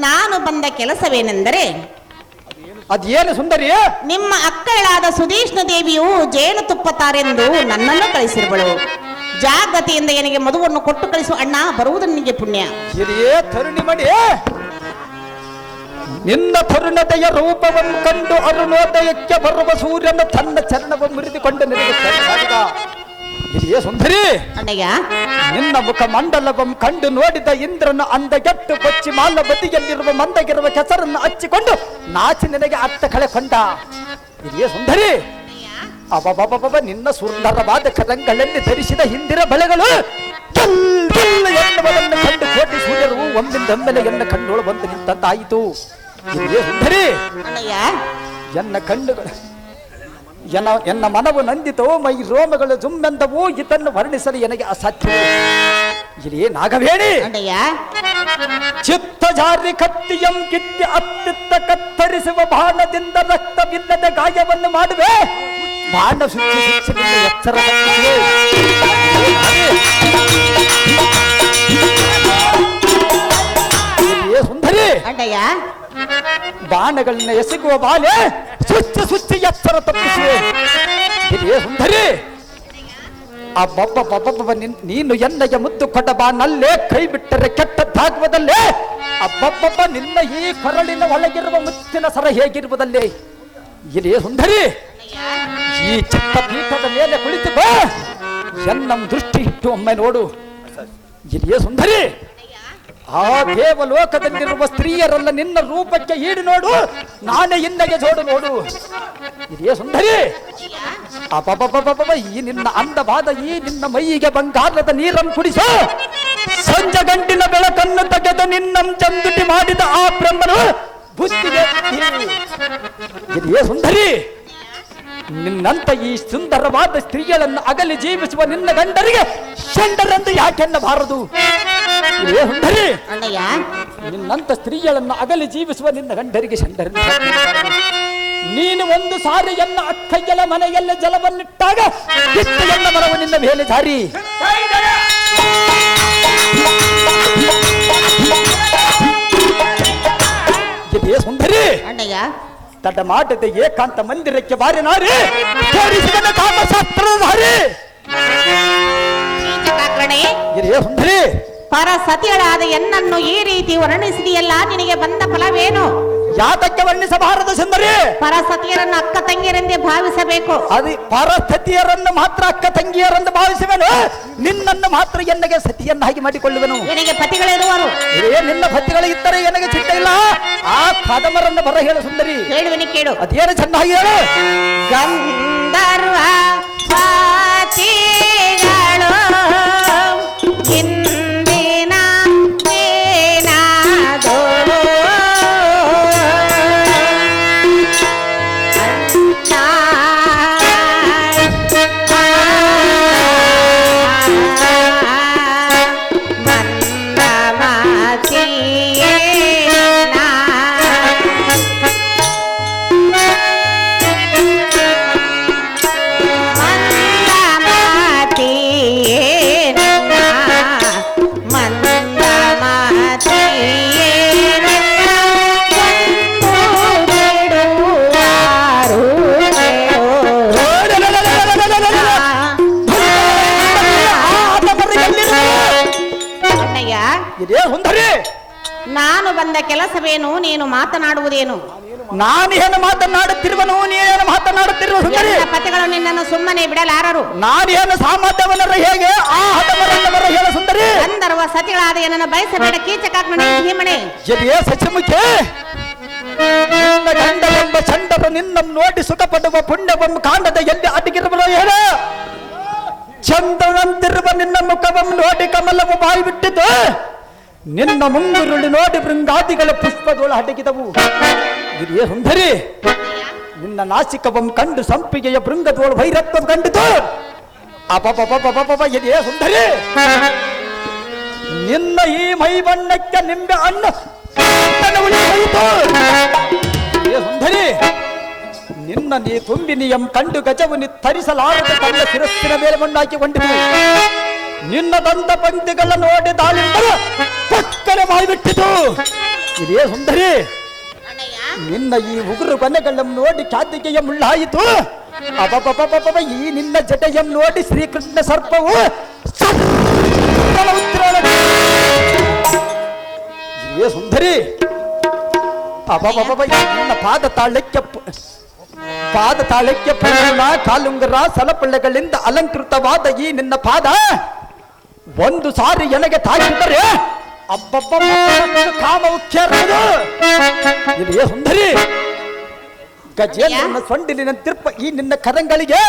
ನಾನು ಬಂದ ಕೆಲಸವೇನೆಂದರೆ ಅದೇನು ಸುಂದರಿ? ನಿಮ್ಮ ಅಕ್ಕಳಾದ ಸುದೇಶ್ನ ದೇವಿಯು ಜೇನುತುಪ್ಪ ತಾರೆಂದು ನನ್ನನ್ನು ಕಳಿಸಿರುವಳು. ಜಾಗ್ರತೆಯಿಂದ ನನಗೆ ಮದುವನ್ನು ಕೊಟ್ಟು ಕಳಿಸುವ ಅಣ್ಣ, ಬರುವುದು ನಿನಗೆ ಪುಣ್ಯ. ಎಲ್ಲಿಯೇ ತರುಣಿ ಮಣಿ, ನಿನ್ನ ತರುಣತೆಯ ರೂಪವನ್ನು ಕಂಡು ಅರುಣೋದಯಕ್ಕೆ ಬರುವ ಸೂರ್ಯನ ತನ್ನ ಚರಣವನ್ನು ಮುರಿದುಕೊಂಡು ನಿನಗೆ ಇಲ್ಲಿಯೇ ಸುಂದರಿ, ಅಣ್ಣಯ್ಯ, ನಿನ್ನ ಮುಖ ಮಂಡಲವಂ ಕಂಡು ನೋಡಿದ ಇಂದ್ರನ ಅಂದಗೆಟ್ಟು ಕೊಚ್ಚಿ ಮಾಲ ಬದಿಯಲ್ಲಿರುವ ಮಂದಗಿರುವ ಕೆಸರನ್ನು ಹಚ್ಚಿಕೊಂಡು ನಾಚಿ ನಿನಗೆ ಅತ್ತ ಕಳೆಕೊಂಡ. ಇಲ್ಲಿಯೇ ಸುಂದರಿ, ಅಬಬಬಬ ನಿನ್ನ ಸುಂದರವಾದ ಕರಂಗಳಲ್ಲಿ ಧರಿಸಿದ ಹಿಂದಿನ ಬಳೆಗಳು ಎನ್ನುವುದನ್ನು ಕಂಡು ಕೋಟಿ ಸೂರ್ಯರು ಒಮ್ಮಿಂದೊಮ್ಮೆಲೆ ಎನ್ನ ಕಣ್ಣೋಳು ಬಂದು ನಿಂತಾಯಿತು. ಇಲ್ಲಿಯೇ ಸುಂದರಿ, ಅಣ್ಣಯ್ಯ, ಎನ್ನ ಕಣ್ಣುಗಳು ಎನ್ನ ಮನವು ನಂದಿತೋ, ಮೈ ರೋಮಗಳು ಜುಮ್ಮೆಂದವು, ಇದನ್ನು ವರ್ಣಿಸಲು ನನಗೆ ಅಸಾಧ್ಯ. ಇಲ್ಲಿಯೇ ನಾಗವೇಣಿ, ಅಣ್ಣಯ್ಯ, ಚಿತ್ತ ಜಾರಿ ಕತ್ತಿಯಂ ಕಿತ್ತಿ ಅತ್ತಿತ್ತ ಕತ್ತರಿಸುವ ಬಾಣದಿಂದ ರಕ್ತವಿಲ್ಲದ ಗಾಯವನ್ನು ಮಾಡುವೆ. ಬಾಣ ಸುಚ್ಚಿ ಸುಚ್ಚಲಿಲ್ಲ ಎಚ್ಚರ ತಪ್ಪಿಸುವೆ. ಇಲ್ಲಿಯೇ ಸುಂದರಿ, ಅಣ್ಣಯ್ಯ, ಬಾಣಗಳನ್ನ ಎಸಗುವ ಬಾಲೆ ಸುಚ್ಚಿ ಸುಚ್ಚಿ ಎಚ್ಚರ ತಪ್ಪಿಸುವೆ. ಇಲ್ಲಿಯೇ ಸುಂದರಿ, ಅಬ್ಬಬ್ಬಬ್ಬಬ್ಬ ನೀನು ಎನ್ನಯ ಮುದ್ದು ಕೊಡಬಾ ನಲ್ಲೇ, ಕೈ ಬಿಟ್ಟರೆ ಕೆಟ್ಟದ್ದಾಗುವುದಲ್ಲೇ. ಅಬ್ಬಬ್ಬಬ್ಬ ನಿನ್ನ ಈ ಕೊರಳಿನ ಒಳಗಿರುವ ಮುತ್ತಿನ ಸರ ಹೇಗಿರುವುದಲ್ಲೇ. ಇಲ್ಲಿಯೇ ಸುಂದರಿ, ಈ ಚಿತ್ತ ಪೀಠದ ಮೇಲೆ ಕುಳಿತು ಎನ್ನ ದೃಷ್ಟಿ ಇಟ್ಟು ಒಮ್ಮೆ ನೋಡು. ಇಲ್ಲಿಯೇ ಸುಂದರಿ, ಆ ದೇವಲೋಕದಲ್ಲಿರುವ ಸ್ತ್ರೀಯರಲ್ಲ ನಿನ್ನ ರೂಪಕ್ಕೆ ಈಡು ನೋಡು, ನಾನೇ ಇನ್ನಗೆ ಜೋಡು ನೋಡು. ಇದೇ ಸುಂದರಿ, ಅಪಪಪಪಪ ಈ ನಿನ್ನ ಅಂದವಾದ ಈ ನಿನ್ನ ಮೈಯಿಗೆ ಬಂಗಾರದ ನೀರನ್ನು ಕುಡಿಸು. ಸಂಜೆ ಗಂಟಿನ ಬೆಳಕನ್ನು ತೆಗೆದು ನಿನ್ನ ಚಂದುಟಿ ಮಾಡಿದ ಆ ಬ್ರಹ್ಮನು ಬುದ್ಧಿಗೆ ಇದೇ ಸುಂದರಿ, ನಿನ್ನಂತ ಈ ಸುಂದರವಾದ ಸ್ತ್ರೀಗಳನ್ನು ಅಗಲಿ ಜೀವಿಸುವ ನಿನ್ನ ಗಂಡರಿಗೆ ಷಂಡರೆಂದು ಯಾಕೆನ್ನಬಾರದು. ಇದೇ ಸುಂದರಿ, ಅಣ್ಣಯ್ಯ, ನಿನ್ನಂತ ಸ್ತ್ರೀಗಳನ್ನು ಅಗಲಿ ಜೀವಿಸುವ ನಿನ್ನ ಗಂಡರಿಗೆ ಷಂಡರೆಂದು ನೀನು ಒಂದು ಸಾರಿ ಎನ್ನ ಅಕ್ಕಯ್ಯಲ ಮನೆಯಲ್ಲಿ ಜಲವನ್ನಿಟ್ಟಾಗ ಇಷ್ಟು ಎನ್ನ ಮನವು ನಿನ್ನ ಮೇಲೆ ಜಾರಿ. ಇದೇ ಸುಂದರಿ, ಅಣ್ಣಯ್ಯ, ತಡ ಮಾಡದೆ ಏಕಾಂತ ಮಂದಿರಕ್ಕೆ ಬಾರಿ ನಾರಿ ತೋರಿಸಿದ ಕಾಮಶಾಸ್ತ್ರಧಾರಿ. ಕೀಚಕಾಕರಣೆ, ಇದೇ ಸುಂದರಿ, ಪರ ಸತಿಗಳಾದ ಎನ್ನನ್ನು ಈ ರೀತಿ ವರ್ಣಿಸಿದೆಯಲ್ಲ, ನಿನಗೆ ಬಂದ ಫಲವೇನು? ಯಾತಕ್ಕೆ ವರ್ಣಿಸಬಾರದು ಸುಂದರಿ? ಪರಸತಿಯರನ್ನು ಅಕ್ಕ ತಂಗಿಯರೆಂದೇ ಭಾವಿಸಬೇಕು. ಅದು ಪರಸತಿಯರನ್ನು ಮಾತ್ರ ಅಕ್ಕ ತಂಗಿಯರೆಂದು ಭಾವಿಸುವೆನು, ನಿನ್ನನ್ನು ಮಾತ್ರ ಎನ್ನಗೆ ಸತಿಯನ್ನಾಗಿ ಮಾಡಿಕೊಳ್ಳುವೆನು. ನಿನಗೆ ಪತಿಗಳಿರುವರು? ನಿನ್ನ ಪತಿಗಳು ಇದ್ದರೆ ನನಗೆ ಚಿಂತೆ ಇಲ್ಲ. ಆ ಕದಮರನ್ನು ಬರ ಹೇಳು ಸುಂದರಿ. ಹೇಳುವನಿ ಕೇಳು. ಅದೇನು ಚೆನ್ನಾಗಿ ಹೇಳು. ಗಂಧರ್ವ ಪತಿಗಳು ಇಂದಿನ ಏನಾದೋ ನಾನು ಬಂದ ಕೆಲಸವೇನು, ನೀನು ಮಾತನಾಡುವುದೇನು? ನಾನೇನು ಮಾತನಾಡುತ್ತಿರುವನು, ನೀನೇನು ಮಾತನಾಡುತ್ತಿರುವ ಸುಂದರಿ? ಪತಿಗಳು ನಿನ್ನನ್ನು ಸುಮ್ಮನೆ ಬಿಡಲಾರರು. ನಾನೇನು ಸಾಮರ್ಥ್ಯವನ್ನರ ಹೇಗೆ ಆ ಹಠವರನ್ನವರ ಹೇಳ ಸುಂದರಿ. ಗಂಧರ್ವ ಸತಿಗಳಾದ ಏನನ್ನು ಬಯಸಬೇಡ ಕೀಚಕಾಗ್ಮಣಿ ಭೀಮಣೆ. ಎಲ್ಲಿಯೇ ಸಚಿಮುಖೆ, ನಿನ್ನ ಗಂಡವೆಂಬ ಚಂಡರು ನಿನ್ನನ್ನು ನೋಡಿ ಸುಖ ಪಡುವ ಪುಣ್ಯವನ್ನು ಕಾಣದ ಎಲ್ಲಿ ಅಡಗಿರುವರೋ ಹೇಳ. ಚಂದ್ರನಂತಿರುವ ನಿನ್ನ ಮುಖವನ್ನು ನೋಡಿ ಕಮಲವು ಬಾಯಿ ಬಿಟ್ಟಿತು, ನಿನ್ನ ಮುಂಗುರುಳು ನೋಡಿ ಬೃಂಗಾದಿಗಳ ಪುಷ್ಪದೋಳು ಅಡಗಿದವು. ಇದೇ ಸುಂದರಿ, ನಿನ್ನ ನಾಸಿಕವಂ ಕಂಡು ಸಂಪಿಗೆಯ ಬೃಂಗದೋಳು ಭೈರತ್ವ ಕಂಡಿತು. ಅಪಪಪಪಪಪ ಇದೇ ಸುಂದರಿ, ನಿನ್ನ ಈ ಮೈ ಬಣ್ಣಕ್ಕೆ ನಿಂಬೆ ಹಣ್ಣು ಉಳಿಯಿತು. ಇದೇ ಸುಂದರಿ, ನಿನ್ನ ನೀ ತುಂಬಿನಿಯಂ ಕಂಡು ಗಜವು ತರಿಸಲಾರದೆ ತನ್ನ ಶಿರಸ್ಸಿನ ಮೇಲೆ ಮಣ್ಣಾಕಿಕೊಂಡಿತು. ನಿನ್ನ ದಂತ ಪಂಕ್ತಿಗಳ ನೋಡಿ ದಾಳಿಂಬರ ಪಕ್ಕನೆ ಮಾಡಿಬಿಟ್ಟಿತು. ಇದೇ ಸುಂದರಿ, ನಿನ್ನ ಈ ಉಗುರು ಕೊನೆಗಳನ್ನು ನೋಡಿ ಖ್ಯಾತಿಗೆಯ ಮುಳ್ಳಾಯಿತು. ಅಪಪಪಪಪ ಈ ನಿನ್ನ ಜಟೆಯನ್ನು ನೋಡಿ ಶ್ರೀಕೃಷ್ಣ ಸರ್ಪವು ಇದೇ ಸುಂದರಿ, ಅಪಪಪಪ ನಿನ್ನ ಪಾದ ತಾಳಕ್ಕೆ ಪೂರ್ಣ ಕಾಲುಂಗರ ಸಲಪಳ್ಳೆಗಳಿಂದ ಅಲಂಕೃತವಾದ ಈ ನಿನ್ನ ಪಾದ ಒಂದು ಸಾರಿ ಎನಗೆ ತಾಕಿದರೆ ಅಬ್ಬಬ್ಬ ಕಾಮವು ಕೇರುವುದು. ಇದೇ ಸುಂದರಿ, ಗಜೇಂದ್ರನ ಸೊಂಡಿಲಿನ ತಿರ್ಪ ಈ ನಿನ್ನ ಕರಂಗಳಿಗೆ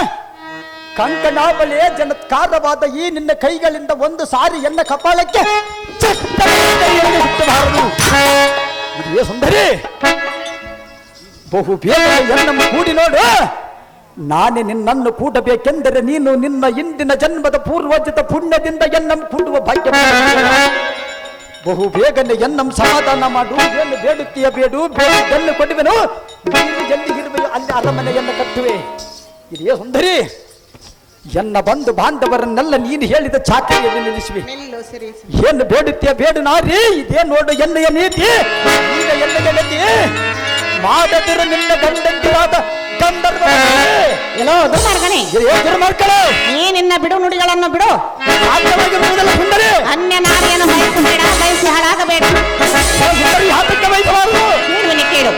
ಕಂಕಣಾಬಲೆಯ ಜನತ್ಕಾರವಾದ ಈ ನಿನ್ನ ಕೈಗಳಿಂದ ಒಂದು ಸಾರಿ ಎನ್ನ ಕಪಾಳಕ್ಕೆ ಹುಟ್ಟಬಾರದು. ಇದೇ ಸುಂದರಿ, ಬಹು ಬೇಗ ಎನ್ನನ್ನು ಕೂಡಿ ನೋಡು. ನಾನೇ ನಿನ್ನನ್ನು ಕೂಡಬೇಕೆಂದರೆ ನೀನು ನಿನ್ನ ಇಂದಿನ ಜನ್ಮದ ಪೂರ್ವಜದ ಪುಣ್ಯದಿಂದ ಎನ್ನಂ ಕೂಡುವ ಭಾಗ್ಯ. ಬಹು ಬೇಗನೆ ಎನ್ನಂ ಸಮಾಧಾನ ಮಾಡು. ಏನು ಬೇಡುತ್ತೀಯ ಬೇಡು, ಬೇಡುವುದನ್ನು ಕೊಡುವೆನು. ನೀನು ಎಲ್ಲಿಗಿರುವೆಯೋ ಅಲ್ಲಿ ಅರಮನೆಯನ್ನು ಕಟ್ಟುವೆ. ಇದೇ ಸುಂದರಿ, ಎನ್ನ ಬಂಧು ಬಾಂಧವರನ್ನೆಲ್ಲ ನೀನು ಹೇಳಿದ ಚಾಕರಿಯಲ್ಲಿ ನಿಲ್ಲಿಸುವೆ. ಏನು ಬೇಡುತ್ತೀಯ ಬೇಡು ನಾರಿ. ಇದೇ ನೋಡು ಎನ್ನೆಯ ನೀತಿ. ಈಗ ಎನ್ನೆಯ ನೀತಿ ಮಾಡದಿರು ನಿನ್ನ ಗಂಡಂತಿರಾದ ಗಂಧರ್ವ. ನೀ ನಿನ್ನ ಬಿಡು ನುಡಿಗಳನ್ನು ಬಿಡು. ಸುಂದರಿ, ಅನ್ಯ ನಾರಿಯನ್ನು ಬಯಸಬೇಡ, ಬಯಸಿ ಹಾಳಾಗಬೇಡ. ಸುಂದರಿ ಹಾಕಕ್ಕೆ ಬಯಸಬಾರದು. ಕೇಳು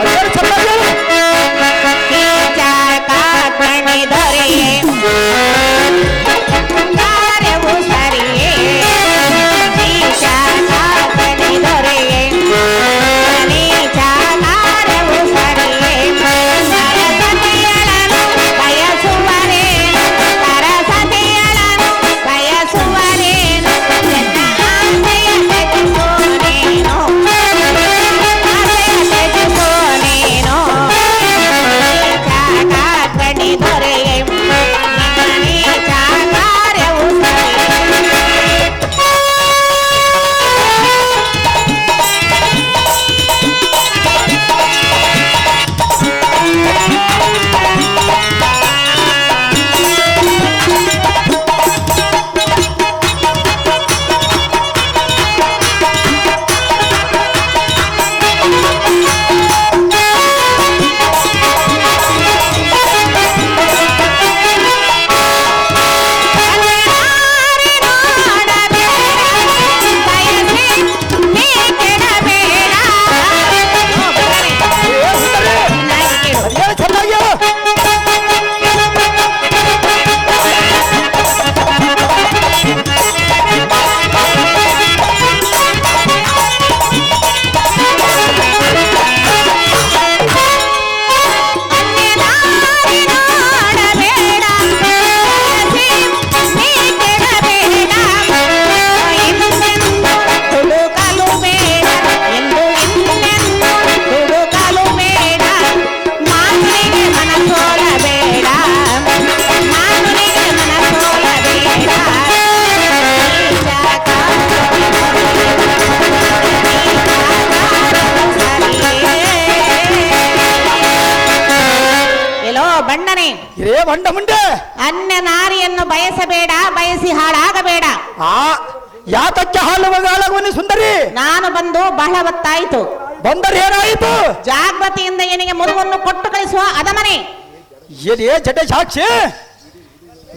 ಅನ್ಯ ನಾರಿಯನ್ನು ಬಯಸಬೇಡ, ಬಯಸಿ ಹಾಳಾಗಬೇಡ. ಯಾತಕ್ಕೆ ಹಾಳುವಾಗವನಿ ಸುಂದರಿ? ನಾನು ಬಂದು ಬಹಳ ಹೊತ್ತಾಯಿತು. ಬಂದರೆ ಏನಾಯಿತು? ಜಾಗೃತಿಯಿಂದ ಏನಿಗೆ ಮದುವನ್ನು ಕೊಟ್ಟು ಕಳಿಸುವ ಅದಮನೆ. ಏನೇ ಜಟ ಸಾಕ್ಷಿ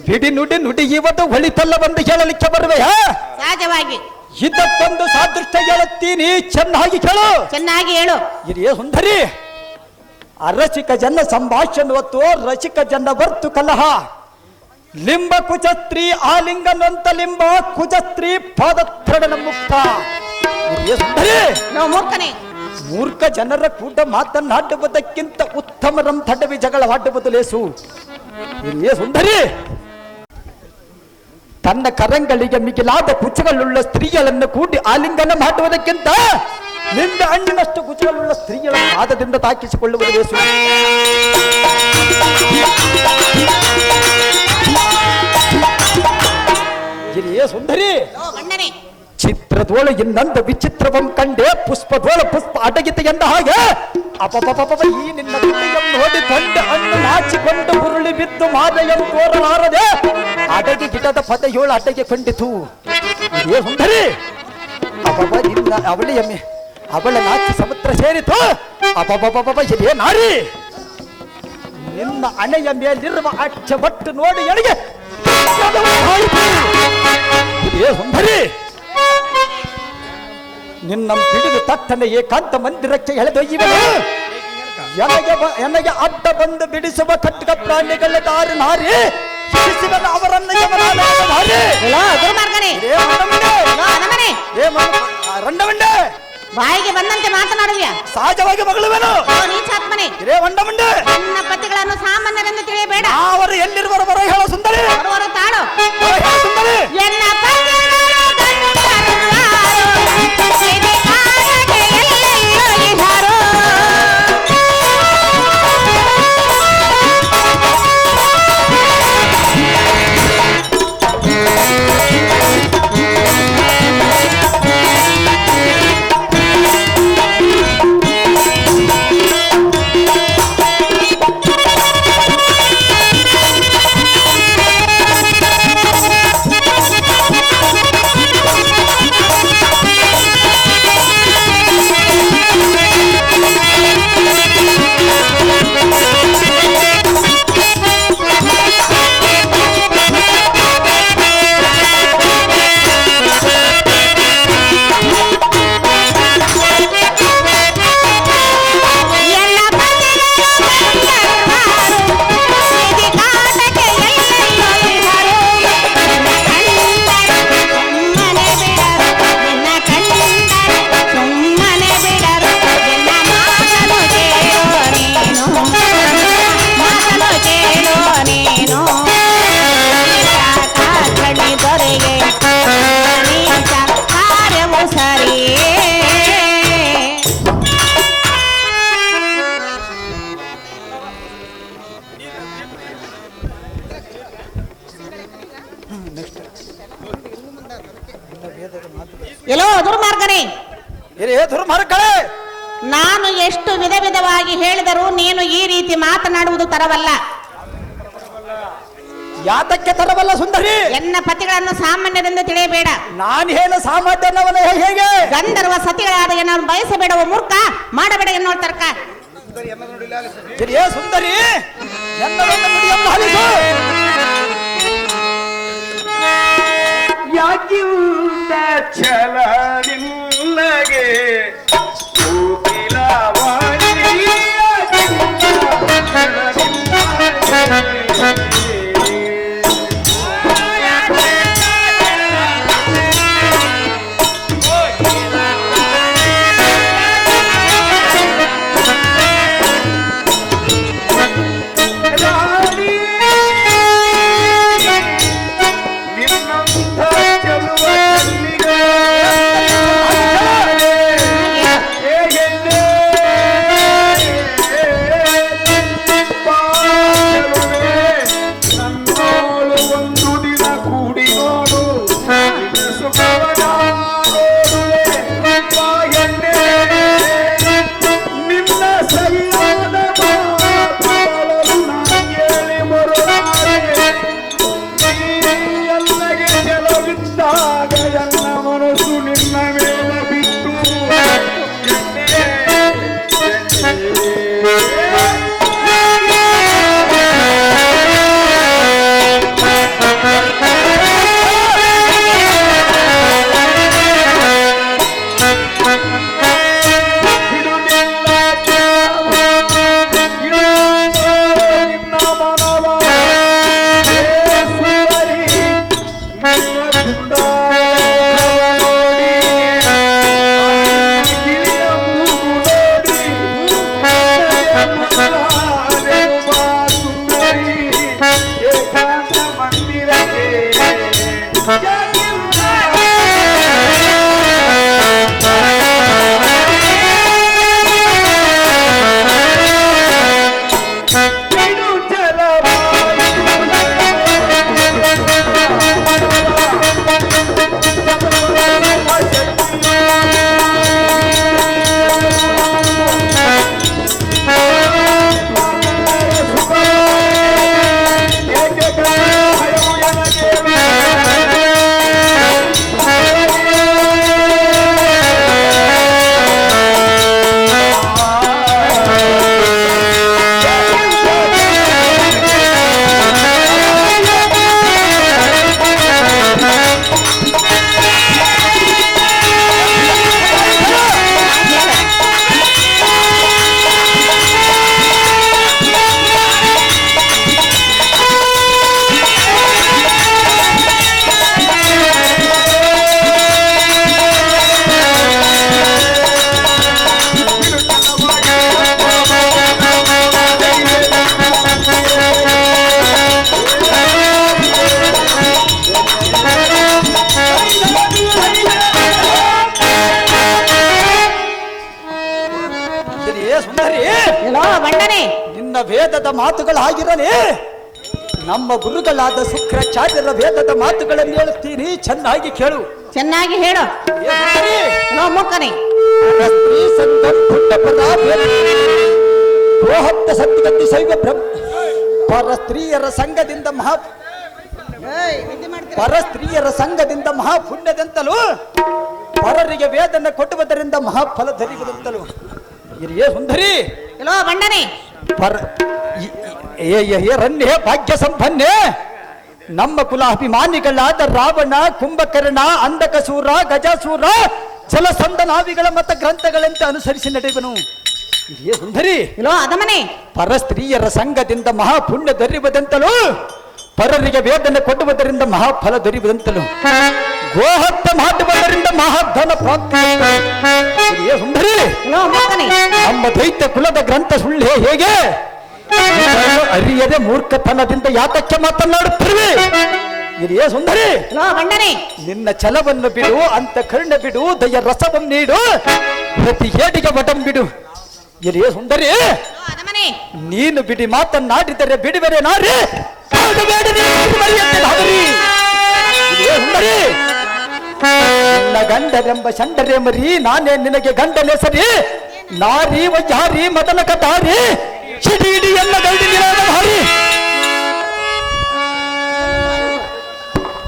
ಬಿಡಿ ನುಡಿ ನುಡಿ ಇವತ್ತು ಹೊಳಿತಲ್ಲ ಬಂದು ಹೇಳಲಿಕ್ಕೆ ಬರುವೆಯಾ? ಸಹಜವಾಗಿ ಇದಕ್ಕೊಂದು ಸಾದೃಶ್ಯ ಹೇಳುತ್ತೀನಿ, ಚೆನ್ನಾಗಿ ಕೇಳು. ಚೆನ್ನಾಗಿ ಹೇಳು. ಇದೇ ಸುಂದರಿ, ಅರಸಿಕ ಜನ ಸಂಭಾಷಣ ಹೊತ್ತು ರಸಿಕ ಜನ ವರ್ತು ಕಲಹ. ಲಿಂಬ ಕುಚಸ್ತ್ರೀ ಆಲಿಂಗನಂತ ಲಿಂಬ ಕುಚಸ್ತ್ರೀ ಪಾದತ್ರಡನ ಮುಕ್ತ. ಇದೇ ಸುಂದರಿ, ಮೂರ್ಖನೇ, ಮೂರ್ಖ ಜನರ ಕೂಡ ಮಾತನಾಡುವುದಕ್ಕಿಂತ ಉತ್ತಮರಂ ತಡವಿ ಜಗಳವಾಡುವುದು ಲೇಸು. ಇದೇ ಸುಂದರಿ, ತನ್ನ ಕರಂಗಳಿಗೆ ಮಿಗಿಲಾದ ಕುಚಗಳುಳ್ಳ ಸ್ತ್ರೀಗಳನ್ನು ಕೂಡಿ ಆಲಿಂಗನ ಮಾಡುವುದಕ್ಕಿಂತ ನಿಂದ ಹಣ್ಣಿನಷ್ಟು ಕುಚಗಳುಳ್ಳ ಸ್ತ್ರೀಗಳ ಪಾದದಿಂದ ತಾಕಿಸಿಕೊಳ್ಳುವುದು ಲೇಸು. ಇದೇ ಸುಂದರಿ, ಚಿತ್ರದೋಳ ಇನ್ನೊಂದು ವಿಚಿತ್ರವಂ ಕಂಡೆ, ಪುಷ್ಪದೋಳ ಪುಷ್ಪ ಅಡಗಿತ ಎಂದ ಹಾಗೆ ಅಪಪಪಪ ಈ ನಿನ್ನ ತುಟಿಯನ್ನು ನೋಡಿ ಕೊಂಡೆ ಅನ್ನು ನಾಚಿಕೊಂಡು ಉರುಳಿ ಬಿದ್ದು ಮಾದೆಯನ್ನು ತೋರಲಾರದೆ ಅಡಗಿ ಗಿಡದ ಪದಯೋಳು ಅಡಗಿ ಕೊಂಡಿತು. ಇದೇ ಸುಂದರಿ ಅಪಪ ನಿನ್ನ ಅವಳ ನಾಚಿ ಸಮುದ್ರ ಸೇರಿತು. ಅಪಪಪಪ ಇದೇ ನಾರಿ ನಿನ್ನ ಅಣೆಯ ಮೇಲಿರುವ ಅಚ್ಚ ಬಟ್ಟು ನೋಡಿ ಎಳೆಗೆ ಇದೇ ಸುಂದರಿ ನಿನ್ನ ಹಿಡಿದು ತಟ್ಟನೆ ಏಕಾಂತ ಮಂದಿರಕ್ಕೆ ಎಳೆದೊಯ್ಯುವನು. ನನಗೆ ಅಡ್ಡ ಬಂದು ಬಿಡಿಸುವ ಖಡ್ಗ ಪ್ರಾಣಿಗಳ ದಾರಿ ನಾರಿ ಹಿಡಿಸುವನು ಅವರನ್ನು ರಂಡಮಂಡೆ ಬಾಯಿಗೆ ಬಂದಂತೆ ಮಾತನಾಡುವಿಯ ಸಹಜವಾಗಿ ಮಗಳುವೆನು. ನನ್ನ ಪತಿಗಳನ್ನು ಸಾಮಾನ್ಯರೆಂದು ತಿಳಿಯಬೇಡ. ಅವರು ಎಲ್ಲಿರುವರು ಬರ ಹೇಳ ಸುಂದರಿ ತಾಳು ಸುಂದರಿ ಎನ್ನ ಎಲ್ಲೋ ದುರ್ಮಾರ್ಗನೇ, ದುರ್ಮಾರ್ಗಗಳೇ, ನಾನು ಎಷ್ಟು ವಿಧ ವಿಧವಾಗಿ ಹೇಳಿದರೂ ನೀನು ಈ ರೀತಿ ಮಾತನಾಡುವುದು ತರವಲ್ಲ. ಯಾತಕ್ಕೆ ತರವಲ್ಲ ಸುಂದರಿ? ಎನ್ನ ಪತಿಗಳನ್ನು ಸಾಮಾನ್ಯರೆಂದು ತಿಳಿಯಬೇಡ. ನಾನೇನು ಸಾಮಾನ್ಯನವನ ಹೇಗೆ? ಗಂಧರ್ವ ಸತಿಗಳಾದ ಎನ್ನನ್ನು ಬಯಸಬೇಡವ ಮೂರ್ಖ, ಮಾಡಬೇಡ ಎನ್ನೋ ತರ್ಕ. ಸುಂದರಿ ಯಾಕಿಂತ ಛಲ ನಿನ್ನಗೆ ನಿನ್ನ ವೇದದ ಮಾತುಗಳಾಗಿರಲಿ ನಮ್ಮ ಗುರುಗಳಾದ ಶುಕ್ರಾಚಾರ್ಯರ ವೇದದ ಮಾತುಗಳನ್ನು ಹೇಳುತ್ತೀನಿ, ಚೆನ್ನಾಗಿ ಕೇಳು. ಚೆನ್ನಾಗಿ ಹೇಳು. ಮೂಕನೇ, ಸ್ತ್ರೀ ಸಂಘಂ ಪುಣ್ಯಪದ ಗೋಹತ್ಯ ಸತ್ಯಗತಿ ಶೈವ ಬ್ರಹ್ಮ ಪರಸ್ತ್ರೀಯರ ಸಂಘದಿಂದ ಪರಸ್ತ್ರೀಯರ ಸಂಘದಿಂದ ಮಹಾಪುಣ್ಯದಂತಲೂ ಪರರಿಗೆ ವೇದನೆ ಕೊಟ್ಟುವುದರಿಂದ ಮಹಾಫಲ ಧರಿವುದಂತಲೂ. ಹಿರಿಯ ಸುಂದರಿ ಎಲ್ಲೋ ಬಂಡನೆ ರನ್ಯೇ ಭಾಗ್ಯ ಸಂಪನ್ನೆ ನಮ್ಮ ಕುಲಾಭಿಮಾನಿಗಳಾದ ರಾವಣ, ಕುಂಭಕರ್ಣ, ಅಂಧಕಸೂರ, ಗಜಾಸೂರ, ಜಲಸಂದನಾವಿಗಳ ಮತ ಗ್ರಂಥಗಳಂತೆ ಅನುಸರಿಸಿ ನಡೆಯುವನು. ಹಿರಿಯ ಸುಂದರಿ ಎಲ್ಲೋ ಅದಮನೆ ಪರಸ್ತ್ರೀಯರ ಸಂಘದಿಂದ ಮಹಾಪುಣ್ಯ ದೊರೆಯುವುದಂತಲೂ ಪರರಿಗೆ ವೇದನೆ ಕೊಡುವುದರಿಂದ ಮಹಾಫಲ ದೊರೆಯುವುದಂತಲೂ ಗೋಹತ್ಯೆ ಮಾಡುವುದರಿಂದ ಮಹಾಧನ ಪ್ರಾಪ್ತಿ. ಹಿರಿಯ ಸುಂದರಿ ನಮ್ಮ ದೈತ್ಯ ಕುಲದ ಗ್ರಂಥ ಸುಳ್ಳೆ ಹೇಗೆ ಅರಿಯದೆ ಮೂರ್ಖತನದಿಂದ ಯಾತಕ್ಕೆ ಮಾತನಾಡುತ್ತಿರುವೆ? ಹಿರಿಯ ಸುಂದರಿ ನಿನ್ನ ಛಲವನ್ನು ಬಿಡು, ಅಂತ ಕರ್ಣ ಬಿಡು, ದಯ ರಸವನ್ನು ನೀಡು, ಪ್ರತಿ ಹೇಡಿಗೆ ವಟಂ ಬಿಡು. ಹಿರಿಯ ಸುಂದರಿ ನೀನು ಬಿಡಿ ಮಾತನ್ನಾಡಿದರೆ ಬಿಡುವರೆ ನಾರಿ ನಿನ್ನ ಗಂಡರೆಂಬ ಶಂಡರೆ ಮರಿ ನಾನೇ ನಿನಗೆ ಗಂಡನೆ ಸರಿ ನಾರಿ ವಜ್ಜಾರಿ ಮದನ ಕತಾರಿ ಚಿಡಿ ಇಡಿ ಎಲ್ಲ ಗೈಡಿ ಭಾರಿ.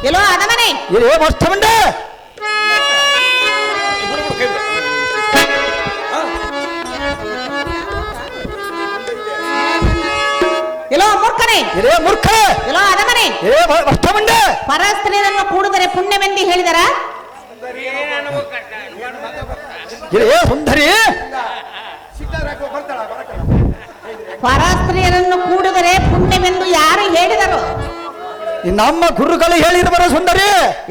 ಎಲ್ಲೋ ಅದಮನೆ ಇರೇ ಮಷ್ಟಮಂಡೆ ಎಲ್ಲೋ ಮೂರ್ಖನೆ ಇರೇ ಮೂರ್ಖ ಎಲ್ಲೋ ಅದಮನೆ ಇರೇ ಮಷ್ಟಮಂಡೆ ಪರಸ್ತ್ರೀಯರನ್ನು ಕೂಡಿದರೆ ಪುಣ್ಯವೆಂದು ಹೇಳಿದರ ಇರೇ ಸುಂದರಿ ಪರಸ್ತ್ರೀಯರನ್ನು ಕೂಡಿದರೆ ಪುಣ್ಯವೆಂದು ಯಾರು ಹೇಳಿದರು? ನಮ್ಮ ಗುರುಗಳು ಹೇಳಿರುವರ ಸುಂದರಿ.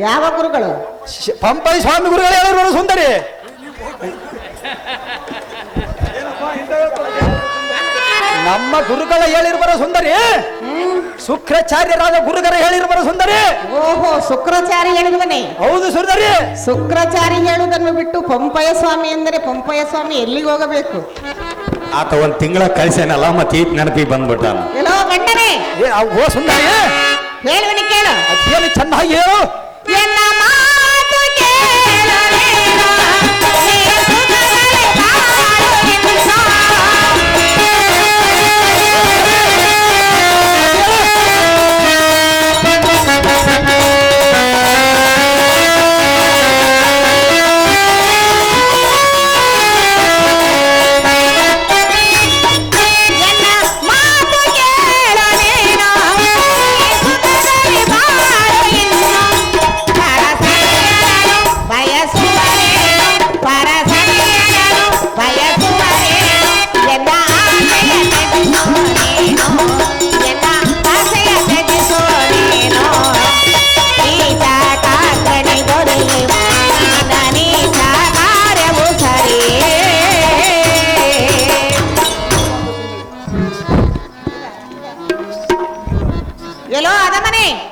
ಯಾವ ಗುರುಗಳು? ಪಂಪೈ ಸ್ವಾಮಿ ಗುರುಗಳು ಹೇಳಿರುವರ ಸುಂದರಿ. ನಮ್ಮ ಗುರುಗಳ ಹೇಳಿರುವರ ಸುಂದರಿ. ಶುಕ್ರಾಚಾರ್ಯರಾದ ಗುರುಗಳ ಹೇಳಿರುವರ ಸುಂದರಿ. ಓಹೋ, ಶುಕ್ರಾಚಾರ್ಯ ಹೇಳಿದವನೇ? ಹೌದು ಸುಂದರಿ. ಶುಕ್ರಾಚಾರ್ಯ ಹೇಳುವುದನ್ನು ಬಿಟ್ಟು ಪಂಪಯ್ಯ ಸ್ವಾಮಿ ಎಂದರೆ ಪಂಪಯ್ಯ ಸ್ವಾಮಿ ಎಲ್ಲಿಗೆ ಹೋಗಬೇಕು? ಆತ ಒಂದ್ ತಿಂಗಳ ಕಳಿಸೇನಲ್ಲ, ಮತ್ತೆ ಈತ ನೆನಪಿ ಬಂದ್ಬಿಟ್ಟ. ಎಲ್ಲೋ ಗಂಡನೆ ಓ ಸುಂದರಿ ಹೇಳುವನಿ ಕೇಳು. ಅದೇನು ಚೆನ್ನಾಗಿ ಹೇಳು. ಎನ್ನ ಮಾತು ಕೇಳಲೇನೋ, ನೀ ಸುಖದಲ್ಲಿ ಬಾಳು ಎನ್ನುತ್ತಾ.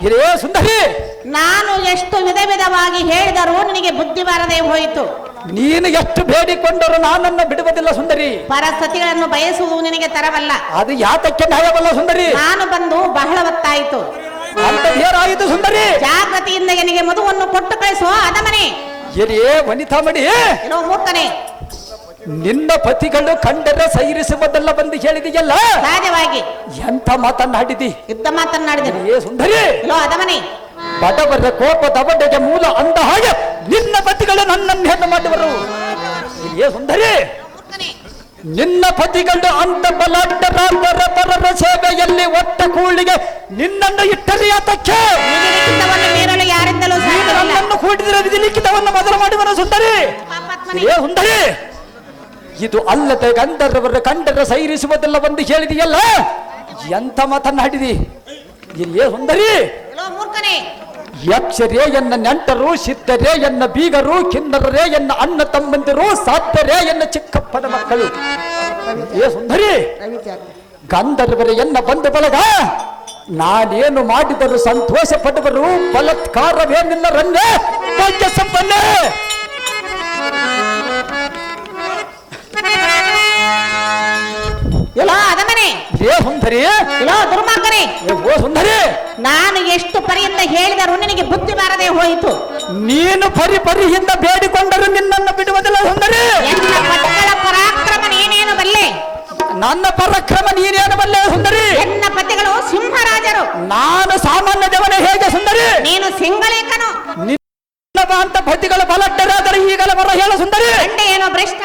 ಇರೇ ಸುಂದರಿ ನಾನು ಎಷ್ಟು ವಿಧ ವಿಧವಾಗಿ ಹೇಳಿದರೂ ನಿನಗೆ ಬುದ್ಧಿ ಬಾರದೆ ಹೋಯಿತು. ನೀನು ಎಷ್ಟು ಬೇಡಿಕೊಂಡರು ನಾನನ್ನ ಬಿಡುವುದಿಲ್ಲ ಸುಂದರಿ. ಪರಸತಿಗಳನ್ನು ಬಯಸುವುದು ನಿನಗೆ ತರವಲ್ಲ. ಅದು ಯಾತಕ್ಕೆ ನ್ಯಾಯವಲ್ಲ ಸುಂದರಿ. ನಾನು ಬಂದು ಬಹಳ ಹೊತ್ತಾಯಿತು. ಅಂತೇನಾಯಿತು ಸುಂದರಿ? ಜಾಗೃತಿಯಿಂದ ನನಗೆ ಮಧುವನ್ನು ಕೊಟ್ಟು ಕಳಿಸುವ ಅದಮನೆ. ಇರೇ ವನಿತಾ ಮಡಿ ಏನೋ ಮೂರ್ಖನೆ, ನಿನ್ನ ಪತಿಗಳು ಕಂಡರೆ ಸೈರಿಸುವುದೆಲ್ಲ ಬಂದು ಹೇಳಿದೆಯಲ್ಲ, ಸಹಜವಾಗಿ ಎಂತ ಮಾತನ್ನಾಡಿದಿ? ಯುದ್ಧ ಮಾತನ್ನಾಡಿದೆ. ಏ ಸುಂದರಿ ಏನೋ ಅದಮನೆ, ಬಡವರ ಕೋಪದ ಬಡ್ಡೆಗೆ ಮೂಲ ಅಂದ ಹಾಗೆ ನಿನ್ನ ಪತಿಗಳು ನನ್ನನ್ನು ಹೆಣ್ಣು ಮಾಡುವರು. ಏ ಸುಂದರಿ ನಿನ್ನ ಪತಿಗಳು ಅಂತ ಬಲಾಢ್ಯರಾದರ ಪರರ ಸೇವೆಯಲ್ಲಿ ಒಟ್ಟ ಕೂಳಿಗೆ ನಿನ್ನನ್ನು ಇಟ್ಟರೆ ಯಾತಕ್ಕೆ? ಮೀರಲು ಯಾರಿಂದಲೂ ನನ್ನನ್ನು ಕೂಡಿದರೆ ಲಿಖಿತವನ್ನು ಮೊದಲು ಮಾಡುವನು ಸುಂದರಿ. ಏ ಸುಂದರಿ ಇದು ಅಲ್ಲದೆ ಗಂಧರ್ವರ ಕಂಡರ ಸೈರಿಸುವುದೆಲ್ಲ ಒಂದು ಹೇಳಿದೆಯಲ್ಲ, ಎಂತ ಮಾತನ್ನಾಡಿದಿ? ಏ ಸುಂದರಿ ಯಕ್ಷರೇ ಎನ್ನ ನೆಂಟರು, ಸಿದ್ಧರೇ ಎನ್ನ ಬೀಗರು, ಕಿನ್ನರರೇ ಎನ್ನ ಅಣ್ಣ ತಮ್ಮಂದಿರು, ಸಾಧ್ಯರೇ ಎನ್ನ ಚಿಕ್ಕಪ್ಪನ ಮಕ್ಕಳು. ಏ ಸುಂದರಿ ಗಂಧರ್ವರೇ ಎನ್ನ ಬಂಧು ಬಳಗ, ನಾನೇನು ಮಾಡಿದರೂ ಸಂತೋಷ ಪಡುವರು, ಬಲತ್ಕಾರವೇನಿಲ್ಲ ರನ್ನೇ ಭಾಗ್ಯ ಸಂಪನ್ನೆ. ಎಲ್ಲ ಅದಮನೆ ಏ ಸುಂದರಿ ಇಲ್ಲೋ ದುರ್ಮಾರ್ಗನೇ, ಓ ಸುಂದರಿ, ನಾನು ಎಷ್ಟು ಪರಿಯಿಂದ ಹೇಳಿದರೂ ನಿನಗೆ ಬುದ್ಧಿ ಬಾರದೆ ಹೋಯಿತು. ನೀನು ಪರಿಯಿಂದ ಬೇಡಿಕೊಂಡರೂ ನಿನ್ನನ್ನು ಬಿಡುವುದಿಲ್ಲ ಸುಂದರಿ. ಎನ್ನ ಪತಿಗಳ ಪರಾಕ್ರಮ ನೀನೇನು ಬಲ್ಲೆ? ನನ್ನ ಪರಾಕ್ರಮ ನೀನೇನು ಬಲ್ಲೆ ಸುಂದರಿ? ಎನ್ನ ಪತಿಗಳು ಸಿಂಹರಾಜರು, ನಾನು ಸಾಮಾನ್ಯ ದೇವನ ಹೇಗೆ ಸುಂದರಿ? ನೀನು ಸಿಂಗಳೇಕನು. ಅಂತ ಪತಿಗಳ ಬಲಟ್ಟರಾದರೆ ಈಗಲೇ ಬರ ಹೇಳ ಸುಂದರಿ. ಗಂಡ ಏನೋ ಭ್ರಷ್ಟ.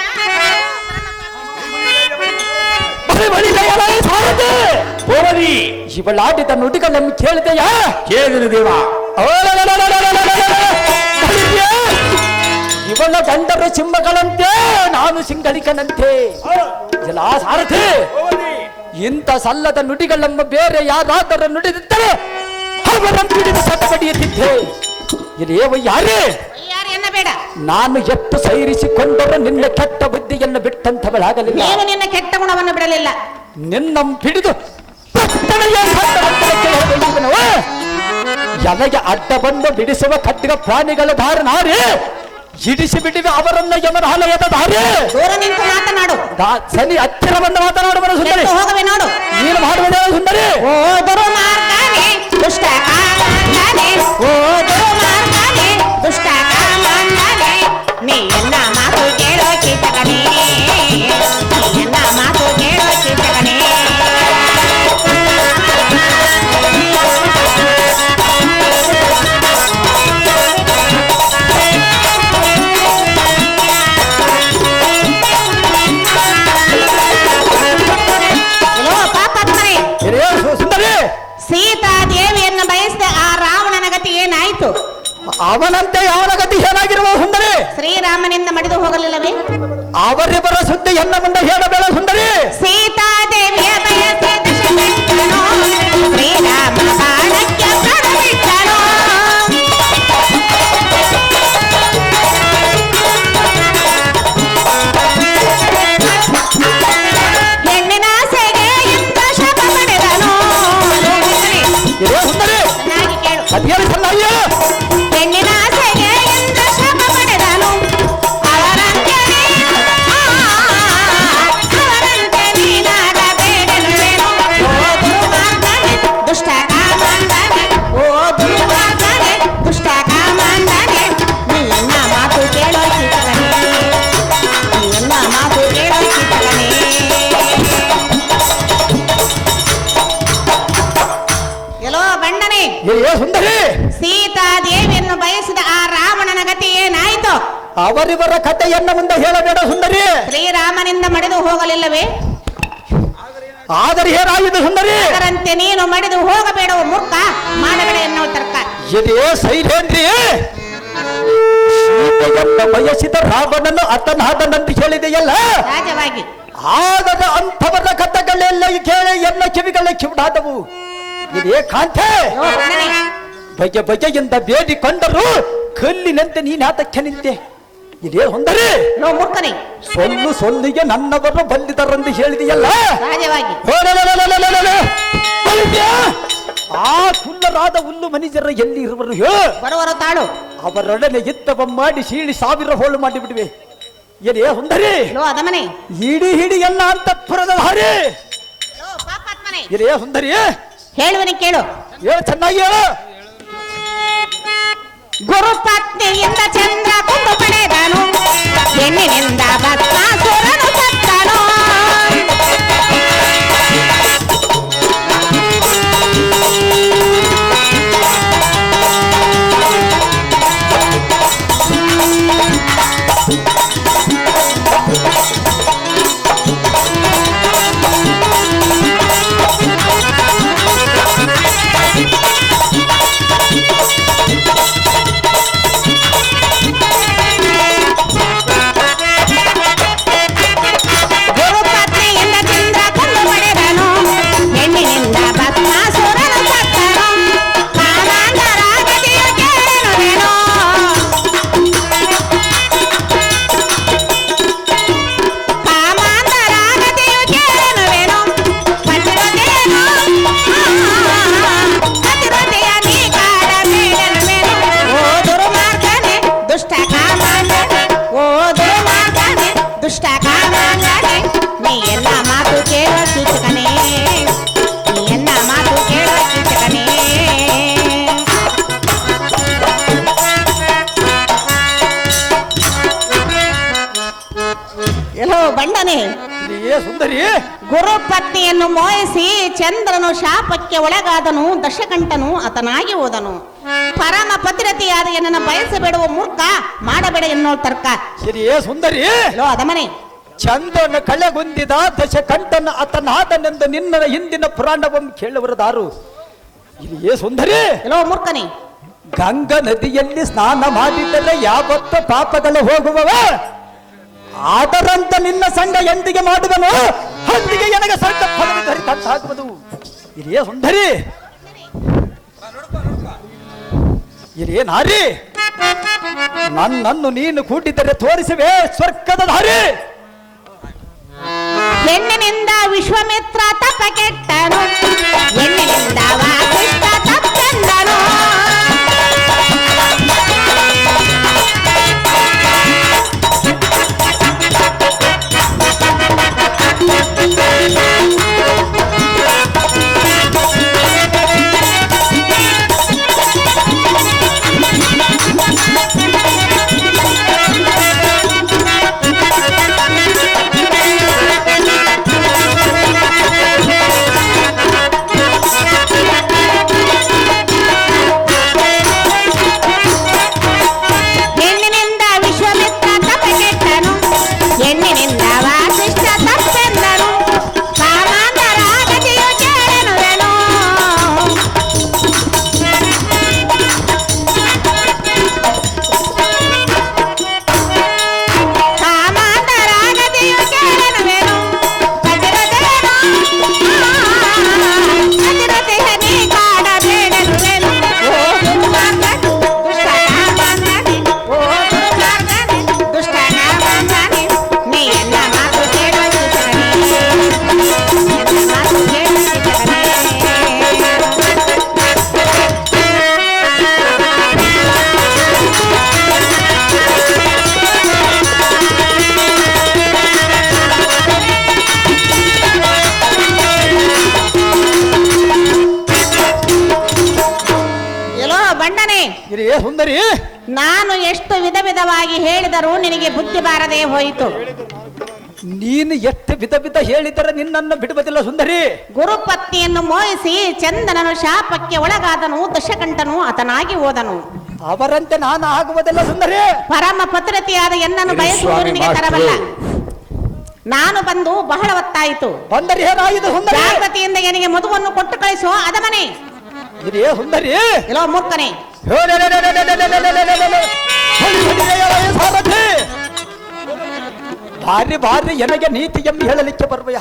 ಇವಳಾಡಿದ ನುಡಿಗಳನ್ನು ಕೇಳಿದೆಯಾ? ಕೇಳಿದನು ದೇವ. ಇವಳ ಗಂಡರು ಸಿಂಹಗಳಂತೆ, ನಾನು ಸಿಂಗಳಿಕನಂತೆ. ಎಲ್ಲ ಸಾರಥಿ, ಇಂಥ ಸಲ್ಲದ ನುಡಿಗಳನ್ನು ಬೇರೆ ಯಾರಾದರೂ ನುಡಿದಿದ್ದರೆ ಅವರನ್ನು ಹಿಡಿದು ಸತ ಬಡಿಯುತ್ತಿದ್ದೆ. ಇದೇವ ಯಾರೇ ಎನ್ನ ಬೇಡ. ನಾನು ಎಷ್ಟು ಸೈರಿಸಿಕೊಂಡರೂ ನಿನ್ನ ಕೆಟ್ಟ ಬುದ್ಧಿಯನ್ನು ಬಿಟ್ಟಂತವಳಾಗಲಿಲ್ಲ. ನೀನು ನಿನ್ನ ಕೆಟ್ಟ ಗುಣವನ್ನು ಬಿಡಲಿಲ್ಲ. ನಿನ್ನ ಹಿಡಿದು ಎಲೆಗೆ ಅಡ್ಡ ಬಂದು ಬಿಡಿಸುವ ಖಡ್ಗ ಪ್ರಾಣಿಗಳ ದಾರಿ ನಾರಿ ಹಿಡಿಸಿ ಬಿಟ್ಟಿವೆ ಅವರನ್ನ ಯಮನಾಲಯದ ದಾರಿ. ದೂರ ನಿಂತು ಮಾತನಾಡು. ಸರಿ, ಹತ್ತಿರ ಬಂದು ಮಾತನಾಡುವ ಸುಂದರಿ. ಹೋಗವೆ ನೋಡು. ನೀನು ಮಾಡುವುದೇ ಸುಂದರಿ? ಓ ದುರ್ಮಾರ್ಗನೇ, ದುಷ್ಟ ಕಾಮಂದನೆ, ಓ ದುರ್ಮಾರ್ಗನೇ, ದುಷ್ಟ ಕಾಮಂದನೆ, ನೀ ಎನ್ನ ಮಾತು ಕೇಳೋ ಕೀಟಕನೇ, ನೀ ಎನ್ನ ಮಾತು ಕೇಳೋ ಕೀಟಕನೇ. ಸುಂದರಿ, ಸೀತಾದೇವಿಯನ್ನು ಬಯಸಿದ ಆ ರಾವಣನ ಗತಿ ಏನಾಯ್ತು? ಅವನಂತೆ ಅವನ ಗತಿ ಏನಾಗಿರುವ ಸುಂದರಿ? ಶ್ರೀರಾಮನಿಂದ ಮಡಿದು ಹೋಗಲಿಲ್ಲವೇ? ಅವರಿಬ್ಬರ ಸುದ್ದಿ ಎನ್ನ ಮುಂದೆ ಹೇಳಬೇಡ ಸುಂದರಿ. ಸೀತಾದೇವಿಯ ಬಯಸಿದ ದಶರಥನು ಶ್ರೀರಾಮ ಬಾಣಕ್ಕೆ ಪ್ರಾಣಬಿಟ್ಟನು. ಹೆಣ್ಣಿನ ಆಸೆಗೆ ಇಂಥ ಶಾಪ ಪಡೆದನು. ಸುಂದರಿ, ಚೆನ್ನಾಗಿ ಕೇಳು. ಅದೇನು ಚೆನ್ನಾಗಿ? ಹೆಣ್ಣಿನ ಆಸೆಗೆ ಇಂಥ ಶಾಪ ಪಡೆದನು. ಅವರಂತೆ ನೀನಾಗಬೇಡನು. ಓ ದುರ್ಮಾರ್ಗನೇ, ದುಷ್ಟ ಕಾಮಂದನೆ, ಓ ದುರ್ಮಾರ್ಗನೇ, ದುಷ್ಟ ಕಾಮಂದನೆ, ನಿನ್ನ ಮಾತು ಕೇಳೋ ಕೀಟಕನೇ, ನಿನ್ನ ಮಾತು ಕೇಳೋ ಕೀಟಕನೇ. ಎಲ್ಲೋ ಬಂಡನೆ, ಸುಂದರಿ, ಸೀತಾದೇವಿಯನ್ನು ಬಯಸಿದ ಆ ರಾವಣನ ಗತಿ ಏನಾಯ್ತು? ಅವರಿವರ ಕಥೆಯನ್ನ ಮುಂದೆ ಹೇಳಬೇಡ ಸುಂದರಿ. ಶ್ರೀರಾಮನಿಂದ ಮಡಿದು ಹೋಗಲಿಲ್ಲವೇ? ಆದರೆ ಏನಾಗಿದೆ ಸುಂದರಿ? ಅದರಂತೆ ನೀನು ಮಡಿದು ಹೋಗಬೇಡ ಮೂರ್ಖ, ಮಾಡಬೇಡ ಎನ್ನುವ ತರ್ಕ. ಇದೇ ಶೈಲೇಂದ್ರಿ ಸೀತೆಯನ್ನ ಬಯಸಿದ ರಾವಣನು ಅತನಾದನಂತ ಹೇಳಿದೆಯಲ್ಲ, ಸಹಜವಾಗಿ ಆಗದ ಅಂಥವರ ಕಥೆಗಳೆಲ್ಲ ಕೇಳಿ ಎಲ್ಲ ಕಿವಿಗಳ ಕಿವಿಡಾದವು. ಇದೇ ಕಾಂತೆ ಓ ಬಂಡನೆ, ಬಗೆಯಿಂದ ಬೇಡಿಕೊಂಡರು ಕಲ್ಲಿನಂತೆ ನೀನಾತಕ್ಕೆ ನಿಂತೆ. ಇದೇ ಹೊಂದರೆ ಲೋ ಮೂರ್ಖನೇ, ಸೊಲ್ಲಿಗೆ ನನ್ನವರು ಬಂದಿದರೆಂದು ಹೇಳಿದೆಯಲ್ಲ, ಸಹಜವಾಗಿ ಆ ಕುಲ್ಲರಾದ ಹುಲ್ಲು ಮನಿಜರ ಎಲ್ಲಿ ಇರುವರು ಬರುವರು ತಾಳು. ಅವರೊಡನೆ ಯುದ್ಧವ ಮಾಡಿ ಸೀಳಿ 1000 ಹೋಳು ಮಾಡಿ ಬಿಡುವೆ. ಏನೇ ಹೊಂದರೆ ಲೋ ಅದಮನೆ, ಹಿಡಿ ಎಲ್ಲ ಅಂತಃಪುರದ ದಾರಿ. ಲೋ ಪಾಪಾತ್ಮನೆ, ಏನೇ ಹೊಂದರಿ ಹೇಳುವನಿ ಕೇಳು. ಹೇಳು, ಚೆನ್ನಾಗಿ ಹೇಳು. ಗುರುಪತ್ನಿಯಿಂದ ಚಂದ್ರ ಕೊಂದು ಪಡೆದನು, ಹೆಣ್ಣಿನಿಂದ ಭಸ್ಮಾಸುರನು ಸತ್ತನು. ಎಲ್ಲೋ ಬಂಡನೆ, ಹಿರಿಯೇ ಸುಂದರಿ, ಗುರುಪತ್ನಿಯನ್ನು ಮೋಹಿಸಿ ಚಂದ್ರನು ಶಾಪಕ್ಕೆ ಒಳಗಾದನು, ದಶಕಂಠನು ಆತನಾಗಿ ಹೋದನು. ಪರಮ ಪತಿರತಿಯಾದ ಎನ್ನನ್ನು ಬಯಸಬೇಡುವ ಮೂರ್ಖ, ಮಾಡಬೇಡ ಎನ್ನೋ ತರ್ಕ. ಹಿರಿಯೇ ಸುಂದರಿ, ಎಲ್ಲೋ ಅದಮನೆ, ಚಂದ್ರನ ಕಳೆಗುಂದಿದ ದಶಕಂಠನ ಆತನಾದನೆಂದು ನಿನ್ನ ಹಿಂದಿನ ಪುರಾಣವನ್ನು ಕೇಳುವರದಾರು. ಹಿರಿಯೇ ಸುಂದರಿ, ಎಲ್ಲೋ ಮೂರ್ಖನೆ, ಗಂಗಾ ನದಿಯಲ್ಲಿ ಸ್ನಾನ ಮಾಡಿದರೆ ಯಾವತ್ತ ಪಾಪಗಳು ಹೋಗುವವ, ಆದರಂತ ನಿನ್ನ ಸಂಘ ಎಂದಿಗೆ ಮಾಡುವನು, ಅಂದಿಗೆ ನನಗೆ ಸಂಘ ಫಲವು ದೊರೆತಂತಾಗುವುದು. ಹಿರಿಯೇ ಸುಂದರಿ, ಹಿರಿಯೇ ನಾರಿ, ನನ್ನನ್ನು ನೀನು ಕೂಡಿದರೆ ತೋರಿಸುವೆ ಸ್ವರ್ಗದ ದಾರಿ. ಹೆಣ್ಣಿನಿಂದ ವಿಶ್ವಾಮಿತ್ರ ತಪ ಕೆಟ್ಟನು, ಹೆಣ್ಣಿನಿಂದ ವಾಸಿಷ್ಠ ತಪ್ಪೆಂದನು. ಹಿರಿಯೇ ಸುಂದರಿ, ನಾನು ಎಷ್ಟು ವಿಧ ವಿಧವಾಗಿ ಹೇಳಿದರೂ ನಿನಗೆ ಬುದ್ಧಿ ಬಾರದೆ ಹೋಯಿತು. ನೀನು ಎಷ್ಟು ವಿಧ ವಿಧ ಹೇಳಿದರೆ ನಿನ್ನನ್ನು ಬಿಡುವುದಿಲ್ಲ ಸುಂದರಿ. ಗುರುಪತ್ನಿಯನ್ನು ಮೋಹಿಸಿ ಚಂದನನು ಶಾಪಕ್ಕೆ ಒಳಗಾದನು, ದಶಕಂಠನು ಆತನಾಗಿ ಹೋದನು. ಅವರಂತೆ ನಾನು ಆಗುವುದಿಲ್ಲ ಸುಂದರಿ. ಪರಮ ಪತಿರತಿಯಾದ ಎನ್ನನ್ನು ಬಯಸುವುದು ನಿನಗೆ ತರವಲ್ಲ. ನಾನು ಬಂದು ಬಹಳ ಹೊತ್ತಾಯಿತು. ಬಂದರೆ ಏನಾಯಿತು ಸುಂದರಿ? ಜಾಗೃತಿಯಿಂದ ನನಗೆ ಮಧುವನ್ನು ಕೊಟ್ಟು ಕಳಿಸೋ ಅದಮನೆ. ಹಿರಿಯೇ ಸುಂದರಿ, ಎಲ್ಲೋ ಮೂರ್ಖನೆ, ಭಾರಿ ಭಾರಿ ನನಗೆ ನೀತಿಯನ್ನು ಹೇಳಲಿಕ್ಕೆ ಬರುವೆಯ?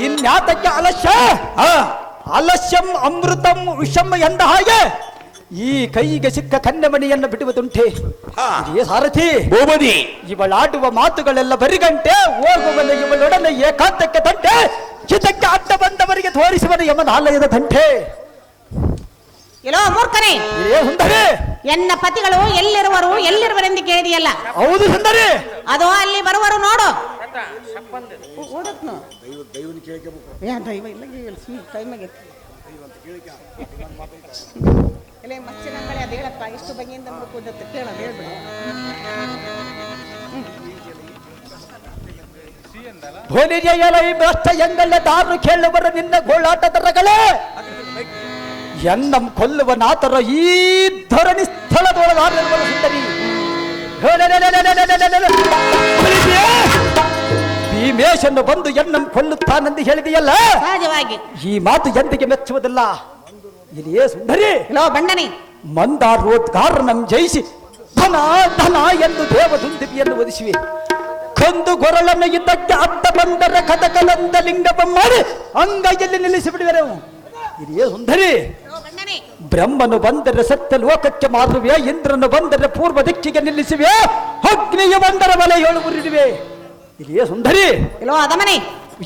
ಇನ್ಯಾತಕ್ಕೆ ಆಲಸ್ಯ? ಆಲಸ್ಯಂ ಅಮೃತಂ ವಿಷಂ ಎಂದ ಹಾಗೆ ಈ ಕೈಗೆ ಸಿಕ್ಕ ಕನ್ನೆಮಣಿಯನ್ನು ಬಿಡುವುದುಂಟೆ? ಸಾರಥಿ, ಇವಳಾಡುವ ಮಾತುಗಳೆಲ್ಲ ಬರಿಗಂಟೆ, ಹೋಗುವನ ಇವಳೊಡನೆ ಏಕಾಂತಕ್ಕೆ ತಂಟೆ, ಚಿತಕ್ಕೆ ಅಡ್ಡ ಬಂದವರಿಗೆ ತೋರಿಸುವನ ಯಮನಾಲಯದ ತಂಟೆ. ಎಲ್ಲೋ ಮೂರ್ಖನೆ, ಸುಂದರಿ, ಎನ್ನ ಪತಿಗಳು ಎಲ್ಲಿರುವರು ಎಲ್ಲಿರುವರೆಂದು ಕೇಳಿದೆಯಲ್ಲ? ಹೌದು ಸುಂದರಿ, ಅದು ಅಲ್ಲಿ ಬರುವರು ನೋಡು. ಎಷ್ಟು ಬಗೆಯಿಂದ ಕೇಳ ಹೇಳ್ಬಿಡು. ಭ್ರಷ್ಟ ಎಂಗಲ್ಲ ದಾರು ಕೇಳುವರ ನಿನ್ನ ಗೋಳಾಟದ ರಗಳೇ, ಎನ್ನಂ ಕೊಲ್ಲುವ ನಾತರ ಈ ಧರಣಿ ಸ್ಥಳದೊಳಗಾಗಿರುವ ಸುಂದರಿ. ಭೀಮೇಶನ್ನು ಬಂದು ಎನ್ನಂ ಕೊಲ್ಲುತ್ತಾನೆಂದು ಹೇಳಿದೆಯಲ್ಲ, ಸಹಜವಾಗಿ ಈ ಮಾತು ಎಂದಿಗೆ ಮೆಚ್ಚುವುದಿಲ್ಲ. ಇಲ್ಲಿಯೇ ಸುಂದರಿ, ಬಂಡನೆ ಮಂದಾರೋದ್ಗಾರನಂ ಜಯಿಸಿ ಧನ ಧನ ಎಂದು ದೇವದುಂದಿಬಿಯನ್ನು ಒದಿಸಿವೆ. ಕಂದು ಗೊರಳನ್ನು ಇದ್ದಕ್ಕೆ ಅಡ್ಡ ಬಂದರ ಕಥಕಲಂದ ಲಿಂಗಪ್ಪ ಮಾಡಿ ಅಂಗೈಯಲ್ಲಿ ನಿಲ್ಲಿಸಿಬಿಡುವರು. ಇಲ್ಲಿಯೇ ಸುಂದರಿ, ಬ್ರಹ್ಮನು ಬಂದರೆ ಸತ್ಯ ಲೋಕಕ್ಕೆ ಮಾರುವೆ, ಇಂದ್ರನು ಬಂದರೆ ಪೂರ್ವ ದಿಕ್ಕಿಗೆ ನಿಲ್ಲಿಸಿವೆ, ಅಗ್ನಿಯು ಬಂದರೆ ಬಲೆ ಏಳು ಉರಿಡುವೆ. ಇಲ್ಲಿಯೇ ಸುಂದರಿ, ಅದಮನೆ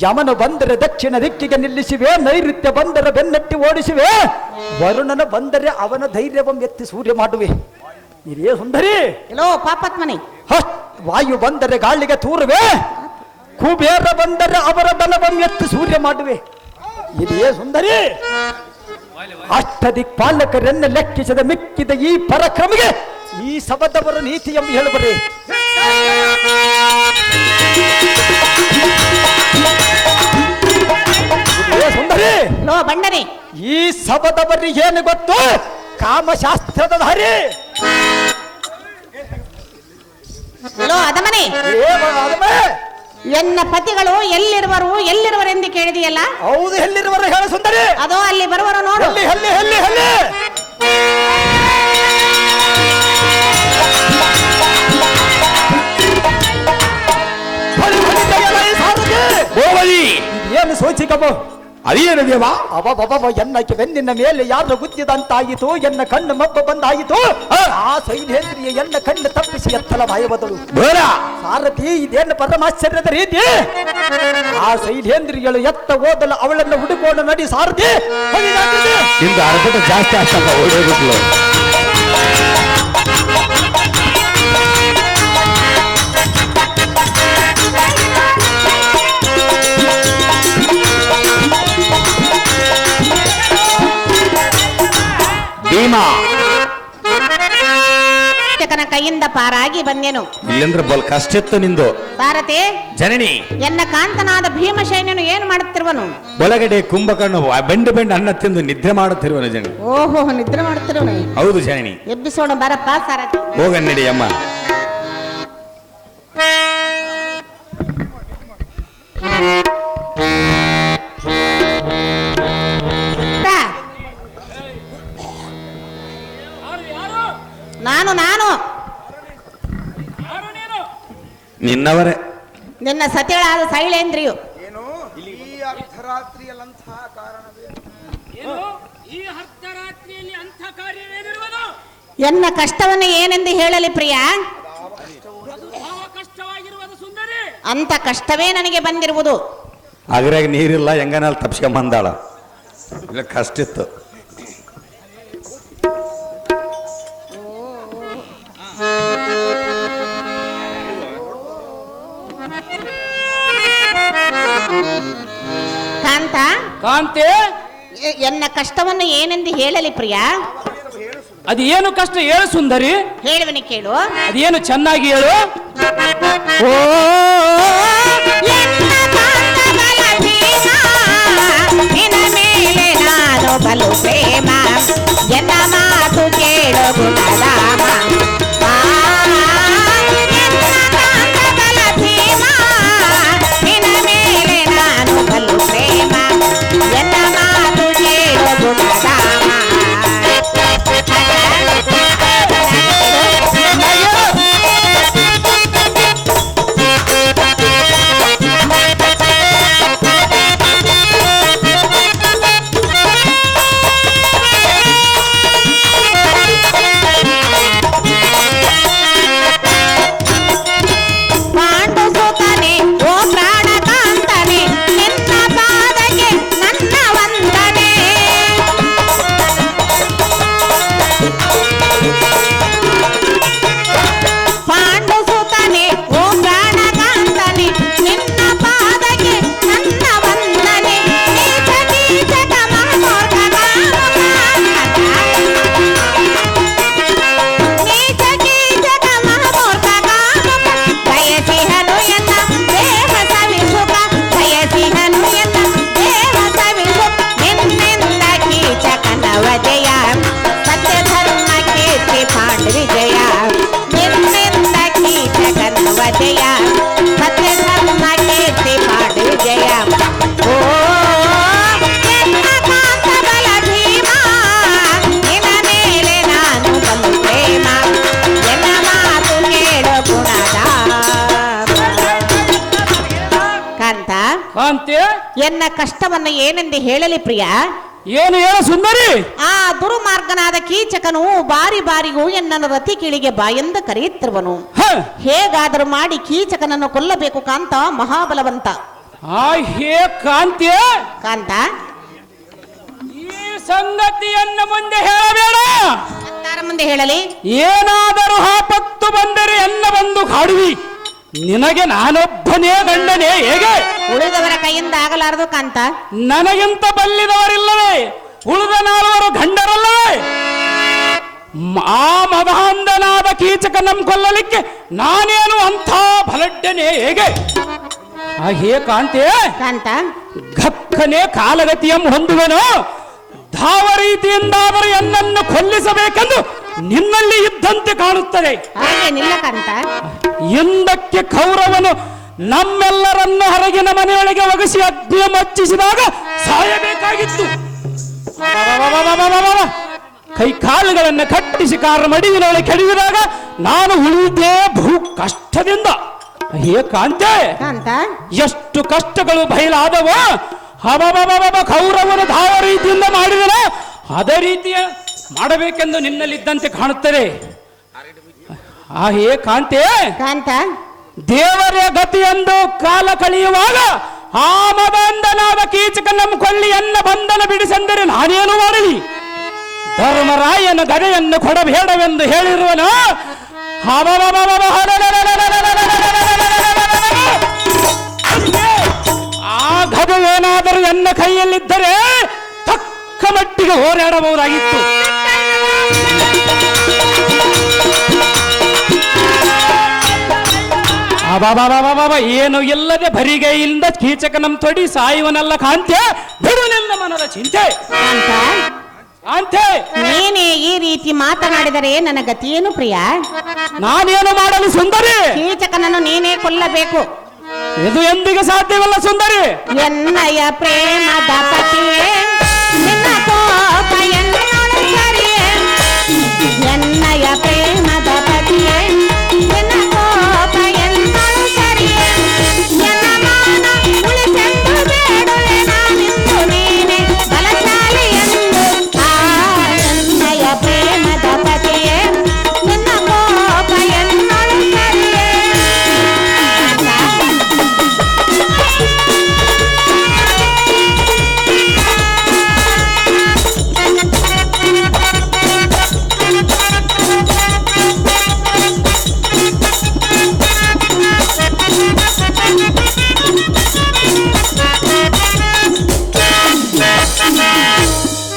ಯಮನು ಬಂದರೆ ದಕ್ಷಿಣ ದಿಕ್ಕಿಗೆ ನಿಲ್ಲಿಸಿವೆ, ನೈಋತ್ಯ ಬಂದರೆ ಬೆನ್ನಟ್ಟಿ ಓಡಿಸಿವೆ, ವರುಣನ ಬಂದರೆ ಅವನ ಧೈರ್ಯವನ್ನು ಎತ್ತಿ ಸೂರ್ಯ ಮಾಡುವೆ. ಇಲ್ಲಿಯೇ ಸುಂದರಿ, ಪಾಪತ್ಮನೆ ವಾಯು ಬಂದರೆ ಗಾಳಿಗೆ ತೂರುವೆ, ಕುಬೇರ ಬಂದರೆ ಅವರ ಬಲವನ್ನು ಎತ್ತಿ ಸೂರ್ಯ ಮಾಡುವೆ. ಇಲ್ಲಿಯೇ ಸುಂದರಿ, ಅಷ್ಟದಿಕ್ಪಾಲಕರನ್ನ ಲೆಕ್ಕಿಸದ ಮಿಕ್ಕಿದ ಈ ಪರಾಕ್ರಮಿಗೆ ಈ ಸಬದವರ ನೀತಿ ಎಂದು ಹೇಳಬರಿ. ಸುಂದರಿ ಲೋ ಬಂಡನೆ, ಈ ಸಬದವರಿಗೆ ಏನು ಗೊತ್ತು? ಕಾಮಶಾಸ್ತ್ರದ ಧಾರಿ. ಲೋ ಅದಮನೆ, ಎನ್ನ ಪತಿಗಳು ಎಲ್ಲಿರುವರೆಂದು ಕೇಳಿದೆಯಲ್ಲ? ಹೌದು, ಎಲ್ಲಿರುವರು ಹೇಳ ಸುಂದರಿ. ಅದೋ ಅಲ್ಲಿ ಬರುವರು ನೋಡು. ಹಲ್ಲಿ ಹಲ್ಲಿ ಹಲ್ಲಿ ಹಲ್ಲಿ ಏನು ಸೋಚಿಕಮ್ಮ? ಅದೇನು ದೇವ? ಅವ ಎನ್ನಕ್ಕೆ ಬೆನ್ನಿನ ಮೇಲೆ ಯಾರು ಗುದ್ದಿದಂತಾಯಿತು, ಎನ್ನ ಕಣ್ಣು ಮಬ್ಬ ಬಂದಾಯಿತು. ಆ ಸೈಲೇಂದ್ರಿಯ ಎನ್ನ ಕಣ್ಣು ತಪ್ಪಿಸಿ ಎತ್ತಲ ಭಯವದಳು. ಸಾರಥಿ, ಇದೇನು ಪರಮಾಶ್ಚರ್ಯದ ರೀತಿ? ಆ ಸೈಲೇಂದ್ರಿಯಳು ಎತ್ತ ಓದಲು ಅವಳನ್ನು ಹುಡುಕೋಣ ನಡಿ ಸಾರಥಿ. ಇಂದು ಅರ್ಧ ಜಾಸ್ತಿ ಆಗ್ತಕ್ಕ ಓಡೋಗ್ಬಿಟ್ಲು. ಭೀಮಾ ಕೀಚಕನ ಕೈಯಿಂದ ಪಾರಾಗಿ ಬಂದೆನು. ಇಲ್ಲಂದ್ರೆ ಬಲ್ ಕಷ್ಟ ಇತ್ತು ನಿಂದು. ಸಾರಥಿ, ಜನನಿ, ಎನ್ನ ಕಾಂತನಾದ ಭೀಮಸೇನನು ಏನು ಮಾಡುತ್ತಿರುವನು? ಒಳಗಡೆ ಕುಂಭಕರ್ಣ ಬೆಂಡು ಅನ್ನ ತಿಂದು ನಿದ್ರೆ ಮಾಡುತ್ತಿರುವನು ಜನನಿ. ಓಹೋ, ನಿದ್ರೆ ಮಾಡುತ್ತಿರುವನು. ಹೌದು ಜನನಿ. ಎಬ್ಬಿಸೋಣ ಬರಪ್ಪ ಸಾರಥಿ. ಹೋಗ ನಡಿ ಅಮ್ಮ. ನಾನು ನಿನ್ನವರೇ, ನಿನ್ನ ಸತಿಳಾದ ಶೈಲೇಂದ್ರಿಯು. ಎನ್ನ ಕಷ್ಟವನ್ನು ಏನೆಂದು ಹೇಳಲಿ ಪ್ರಿಯ? ಅಂತ ಕಷ್ಟವೇ ನನಗೆ ಬಂದಿರುವುದು. ಅದ್ರಾಗ ನೀರಿಲ್ಲ, ಹೆಂಗನಲ್ಲಿ ತಪ್ಸ್ಕೊಂಬಂದಾಳ. ಇಲ್ಲ ಕಷ್ಟ ಇತ್ತು. ಕಾಂತೆ, ಎನ್ನ ಕಷ್ಟವನ್ನು ಏನೆಂದು ಹೇಳಲಿ ಪ್ರಿಯ? ಅದೇನು ಕಷ್ಟ ಹೇಳು ಸುಂದರಿ. ಹೇಳುವನಿ ಕೇಳು. ಅದೇನು ಚೆನ್ನಾಗಿ ಹೇಳು. ಓ ಎನ್ನ ಕಾಂತಬಲ ಭೀಮ, ನಿನ್ನ ಮೇಲೆ ನಾನು ಬಲು ಪ್ರೇಮ, ಎನ್ನ ಮಾತು ಕೇಳು ಗುಣಧಾಮ. ಎನ್ನ ಕಾಂತಬಲ ಭೀಮ, ನಿನ್ನ ಮೇಲೆ ನಾನು ಬಲು ಪ್ರೇಮ, ಎನ್ನ ಮಾತು ಕೇಳು ಗುಣಧಾಮ. ಎನ್ನ ಕಷ್ಟವನ್ನು ಏನೆಂದು ಹೇಳಲಿ ಪ್ರಿಯ? ಏನು ಹೇಳ ಸುಂದರಿ? ಆ ದುರ್ಮಾರ್ಗನಾದ ಕೀಚಕನು ಬಾರಿ ಬಾರಿಗೂ ಎನ್ನನ್ನು ರತಿ ಕೀಳಿಗೆ ಬಾಯೆಂದು ಕರೆಯುತ್ತಿರುವನು. ಹೇಗಾದರೂ ಮಾಡಿ ಕೀಚಕನನ್ನು ಕೊಲ್ಲಬೇಕು ಕಾಂತ ಮಹಾಬಲವಂತ. ಹೇ ಕಾಂತಿ, ಕಾಂತ, ಈ ಸಂಗತಿಯನ್ನು ಮುಂದೆ ಹೇಳಬೇಡ. ಮುಂದೆ ಹೇಳಲಿ. ಏನಾದರೂ ಆಪತ್ತು ಬಂದರೆ ಎನ್ನ ಬಂದು ಕಾಡುವಿ. ನಿನಗೆ ನಾನೊಬ್ಬನೇ ಗಂಡನೇ ಹೇಗೆ? ಉಳಿದವರ ಕೈಯಿಂದ ಆಗಲಾರದು ಕಾಂತ. ನನಗಿಂತ ಬಲ್ಲಿದವರಿಲ್ಲವೇ? ಉಳಿದ 4 ಗಂಡರಲ್ಲವೇ ಆ ಮದಾಂಧನಾದ ಕೀಚಕನಂ ಕೊಲ್ಲಲಿಕ್ಕೆ ನಾನೇನು ಅಂಥ ಬಲಡ್ಡನೆ ಹೇಗೆ ಹೇ ಕಾಂತೆ ಕಾಂತ ಗಕ್ಕನೆ ಕಾಲಗತಿಯಂ ಹೊಂದುವೆನು ಧಾವ ರೀತಿಯಿಂದಾದರೂ ಎನ್ನನ್ನು ಕೊಲ್ಲಿಸಬೇಕೆಂದು ನಿನ್ನಲ್ಲಿ ಇದ್ದಂತೆ ಕಾಣುತ್ತದೆ. ಹಾಗೆ ನಿಲ್ಲ ಕಾಂತ. ಎಂದಕ್ಕೆ ಕೌರವನು ನಮ್ಮೆಲ್ಲರನ್ನು ಹೊರಗಿನ ಮನೆಯೊಳಗೆ ಒಗಸಿ ಅಗ್ನಿಯ ಮಚ್ಚಿಸಿದಾಗ ಸಾಯಬೇಕಾಗಿತ್ತು. ಕೈ ಕಾಲುಗಳನ್ನು ಕಟ್ಟಿಸಿ ಕಾರ ಮಡಿವಿನೊಳಗೆ ಕೆಡವಿದಾಗ ನಾನು ಉಳಿದೇ ಬಹು ಕಷ್ಟದಿಂದ. ಹೇ ಕಾಂತೆ ಕಾಂತ ಎಷ್ಟು ಕಷ್ಟಗಳು ಬಯಲಾದವ. ಕೌರವನ ಧಾವ ರೀತಿಯಿಂದ ಮಾಡಿದನ ಅದೇ ರೀತಿಯ ಮಾಡಬೇಕೆಂದು ನಿನ್ನಲ್ಲಿದ್ದಂತೆ ಕಾಣುತ್ತದೆ. ಹೇ ಕಾಂತೆ ಕಾಂತ ದೇವರ ಗತಿಯೆಂದು ಕಾಲ ಕಳೆಯುವಾಗ ಆ ಮದಂಧನಾದ ಕೀಚಕನಂ ಕೊಳ್ಳಿಯನ್ನ ಬಂಧನ ಬಿಡಿಸೆಂದರೆ ನಾನೇನು ಮಾಡಲಿ? ಧರ್ಮರಾಯನ ಗದೆಯನ್ನು ಕೊಡಬೇಡವೆಂದು ಹೇಳಿರುವನು. ಆ ಗದೆಯೇನಾದರೂ ಎನ್ನ ಕೈಯಲ್ಲಿದ್ದರೆ ತಕ್ಕ ಮಟ್ಟಿಗೆ ಹೋರಾಡಬಹುದಾಗಿತ್ತು. ಏನು ಇಲ್ಲದೆ ಬರಿಗೈಯಿಂದ ಕೀಚಕನಂ ತೊಡಿ ಸಾಯುವನಲ್ಲ ಕಾಂತೆ, ಬಿಡು ನಿನ್ನ ಮನದ ಚಿಂತೆ. ಕಾಂತ ಕಾಂತೆ ನೀನೇ ಈ ರೀತಿ ಮಾತನಾಡಿದರೆ ನನ್ನ ಗತಿಯೇನು ಪ್ರಿಯ? ನಾನೇನು ಮಾಡಲು ಸುಂದರಿ? ಕೀಚಕನನ್ನು ನೀನೇ ಕೊಲ್ಲಬೇಕು. ಇದು ಎಂದಿಗೆ ಸಾಧ್ಯವಿಲ್ಲ ಸುಂದರಿ. ಎನ್ನಯ ಪ್ರೇಮದ ಪತಿಯೇ ನಿನ್ನ ಕೋಪ ಎನ್ನೊಳು ಸರಿಯೇ. ಎನ್ನಯ ಪ್ರೇಮದ ಪತಿಯೇ ನಿನ್ನ ಕೋಪ ಎನ್ನೊಳು ಸರಿಯೇ. ಎನ್ನ ಮಾನ ಉಳಿಸೆಂದು ಬೇಡುವೆ ನಾನಿಂದು ನೀನೆ ಬಲಶಾಲಿ ಎಂದು. ಎನ್ನಯ ಪ್ರೇಮದ ಪತಿಯೇ ನಿನ್ನ ಕೋಪ ಎನ್ನೊಳು ಸರಿಯೇ.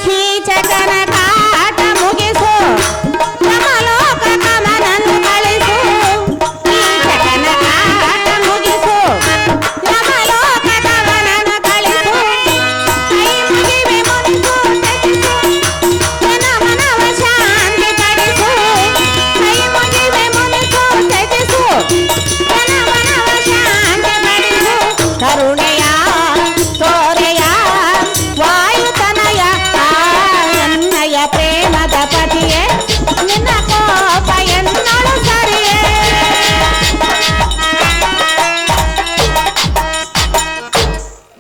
ಕೀಚಕನ ಕಾಟ ಮುಗಿಸು ಯಮಲೋಕ ಕಮಲನ್ನು ಕಳಿಸು. ಕೀಚಕನ ಕಾಟ ಮುಗಿಸು ಯಮಲೋಕ ಕಮಲನ್ನು ಕಳಿಸು. ಕೈ ಮುಗಿವೆ ಮುನಿಸು ತ್ಯಜಿಸು ಜನ ಮನವ ಶಾಂತಿ ಪಡಿಸು. ಕೈ ಮುಗಿವೆ ಮುನಿಸು ತ್ಯಜಿಸು ಜನ ಮನವ ಶಾಂತಿ ಪಡಿಸು. ಕರುಣೆಯ ತೋರೆಯ ವಾಯುತನಯ ಎನ್ನಯ ಪ್ರೇಮದ ಪತಿಯೇ ನಿನ್ನ ಕೋಪ ಎನ್ನೊಳು ಸರಿಯೇ.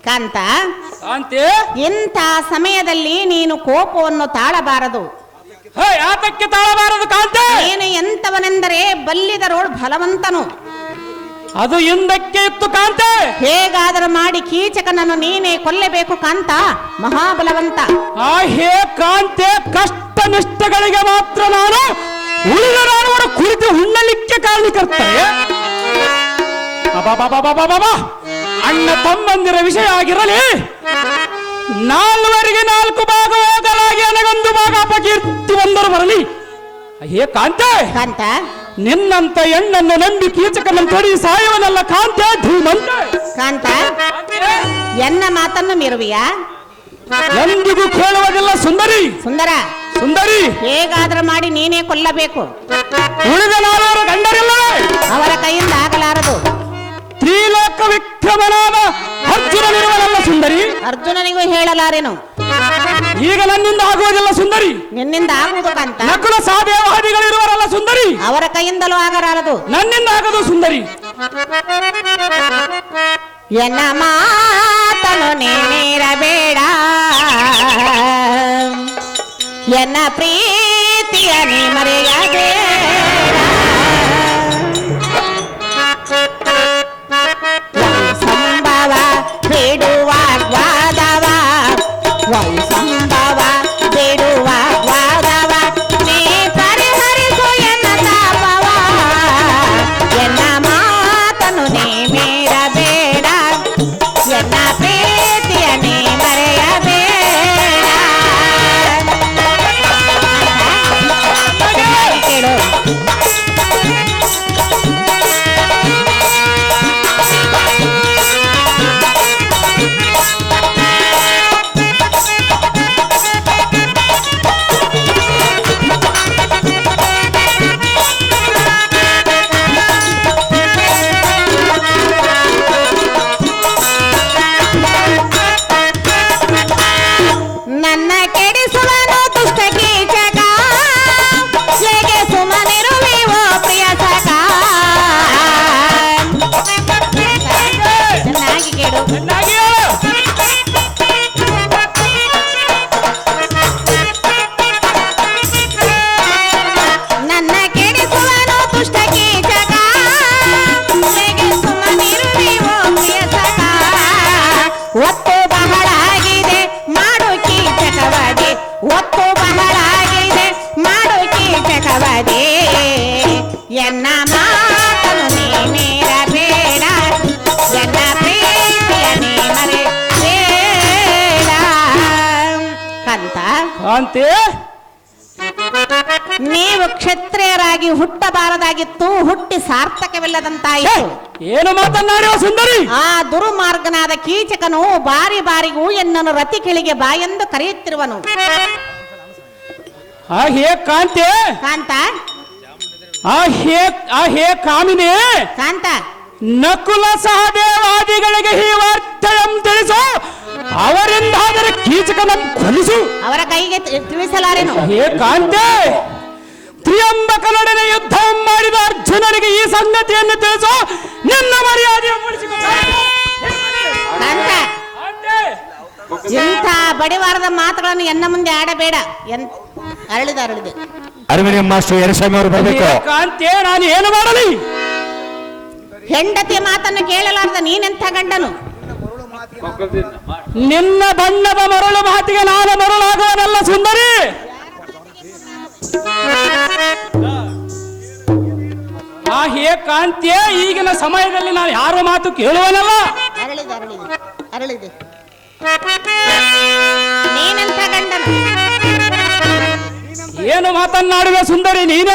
ಕಾಂತ ಕಾಂತೆ ಇಂಥ ಸಮಯದಲ್ಲಿ ನೀನು ಕೋಪವನ್ನು ತಾಳಬಾರದು. ಯಾತಕ್ಕೆ ತಾಳಬಾರದು ಕಾಂತೆ? ನೀನು ಎಂತವನೆಂದರೆ ಬಲ್ಲಿದರೋಳು ಬಲವಂತನು. ಅದು ಹಿಂದಕ್ಕೆ ಇತ್ತು ಕಾಂತೆ. ಹೇಗಾದರೂ ಮಾಡಿ ಕೀಚಕನನ್ನು ನೀನೇ ಕೊಲ್ಲಬೇಕು ಕಾಂತ, ಮಹಾಬಲವಂತ. ಹೇ ಕಾಂತೆ, ಕಷ್ಟ ನಿಷ್ಠಗಳಿಗೆ ಮಾತ್ರ ನಾನು ಉಳಿದ ನಾನವರ ಕುರಿತು ಉಣ್ಣಲಿಕ್ಕೆ ಕಾರಣಕರ್ತಾರೆ. ಅಣ್ಣ ತಮ್ಮಂದಿರ ವಿಷಯ ಆಗಿರಲಿ, 4 ಭಾಗ ಹೋಗಲಾಗಿ ನನಗೊಂದು ಭಾಗ ಅಪಕೀರ್ತಿ ಒಂದರು ಬರಲಿ. ಹೇ ಕಾಂತೆ, ಕಾಂತ ನಿನ್ನಂತ ಹೆಣ್ಣನ್ನು ನಂಬಿ ಕೀಚಕನನ್ನು ತೊಡಿ ಸಾಯುವನಲ್ಲ ಕಾಂತೆ, ಧೂಮಂತೆ. ಕಾಂತ ಎನ್ನ ಮಾತನ್ನು ಮೀರುವಿಯಾ? ಎಂದಿಗೂ ಕೇಳುವುದಿಲ್ಲ ಸುಂದರಿ. ಸುಂದರ ಸುಂದರಿ, ಹೇಗಾದರೂ ಮಾಡಿ ನೀನೇ ಕೊಲ್ಲಬೇಕು. ಉಳಿದ 4 ಗಂಡರಿಲ್ಲವೇ? ಅವರ ಕೈಯಿಂದ ಆಗಲಾರದು. ತ್ರಿಲೋಕ ವಿಕ್ರಮನಾದ ಅರ್ಜುನನಿರುವನಲ್ಲ ಸುಂದರಿ. ಅರ್ಜುನನಿಗೂ ಹೇಳಲಾರೆನು. ಈಗ ನನ್ನಿಂದ ಆಗುವುದಿಲ್ಲ ಸುಂದರಿ. ನಿನ್ನಿಂದ ಆಗುವುದು ಕಾಂತ. ನಕುಲ ಸಹದೇವಾದಿಗಳಿರುವರಲ್ಲ ಸುಂದರಿ. ಅವರ ಕೈಯಿಂದಲೂ ಆಗಲಾರದು. ನನ್ನಿಂದ ಆಗದು ಸುಂದರಿ. ಎನ್ನ ಮಾತನು ನೀರಬೇಡ, ಎನ್ನ ಪ್ರೀತಿಯ ನೀ ಮರೆಯಬೇಡ. ಸಂಭವ ಬಿಡುವ ವಾದವ, ಸಂಭವ ಬಿಡುವ ವಾದವ, ನೀ ಪರಿಹರಿಸು ಎನ್ನ ತಾಪವ. ಎನ್ನ ಮಾತನು ನೀ ಮೀರಬೇಡ, ಎನ್ನ ಪ್ರೀತಿಯ ನೀ ಮರೆಯಬೇಡ. ಮರವದೆ ಎನ್ನ ಮಾತನು ನೀನೇರಬೇಡ ಎನ್ನ ಪ್ರೀತಿಯ ನೀ ಮರೆಬೇಡ ಕಂತ ಕಾಂತಿ ನೀವು ಕ್ಷತ್ರಿಯರಾಗಿ ಹುಟ್ಟಬಾರದಾಗಿತ್ತು, ಹುಟ್ಟಿ ಸಾರ್ಥಕವಿಲ್ಲದಂತಾಯಿತು. ಏನು ಮಾತನ್ನಾಡುವ ಸುಂದರಿ? ಆ ದುರ್ಮಾರ್ಗನಾದ ಕೀಚಕನು ಬಾರಿ ಬಾರಿಗೂ ಎನ್ನನ್ನು ರತಿ ಕಿಳಿಗೆ ಬಾಯೆಂದು ಕರೆಯುತ್ತಿರುವನು. ಹೇ ಕಾಂತಿ, ಕಾಂತ ಹೇ ಕಾಮಿನಿ, ಕಾಂತ ನಕುಲ ಸಹದೇವಾದಿಗಳಿಗೆ ಈ ವಾರ್ತೆಯಂ ತಿಳಿಸು, ಅವರಿಂದಾದರೆ ಕೀಚಕನನ್ನು ಕೊಲಿಸು. ಅವರ ಕೈಗೆ ತಿಳಿಸಲಾರೇನು? ಹೇ ಕಾಂತೆ, ತ್ರಿಯಂಬಕನೊಡನೆ ಯುದ್ಧ ಮಾಡಿದ ಅರ್ಜುನನಿಗೆ ಈ ಸಂಗತಿಯನ್ನು ತಿಳಿಸು, ನಿನ್ನ ಮರ್ಯಾದೆ ಕಾಂತ, ಇಂಥ ಬಡಿವಾರದ ಮಾತುಗಳನ್ನು ಎನ್ನ ಮುಂದೆ ಆಡಬೇಡ. ಅರಳಿದೆ ಅರವಿಂದ ಮಾಸ್ಟರ್ ಯರಸ್ವಾಮಿ ಅವರು ಬರಬೇಕು. ಕಾಂತೆ, ನಾನು ಏನು ಮಾಡಲಿ? ಹೆಂಡತಿಯ ಮಾತನ್ನು ಕೇಳಲಾರ್ದ ನೀನೆಂಥ ಗಂಡನು? ನಿನ್ನ ಬಣ್ಣದ ಮರಳು ಮಾತಿಗೆ ನಾನು ಮರಳಾಗುವನಲ್ಲ ಸುಂದರಿ. ಹೇ ಕಾಂತಿಯೇ, ಈಗಿನ ಸಮಯದಲ್ಲಿ ನಾನು ಯಾರ ಮಾತು ಕೇಳುವನಲ್ಲ. ಅರಳಿದೆ ನೀನೆಂಥ ಗಂಡನು? ಏನು ಮಾತನ್ನಾಡುವೆ ಸುಂದರಿ? ನೀನೆ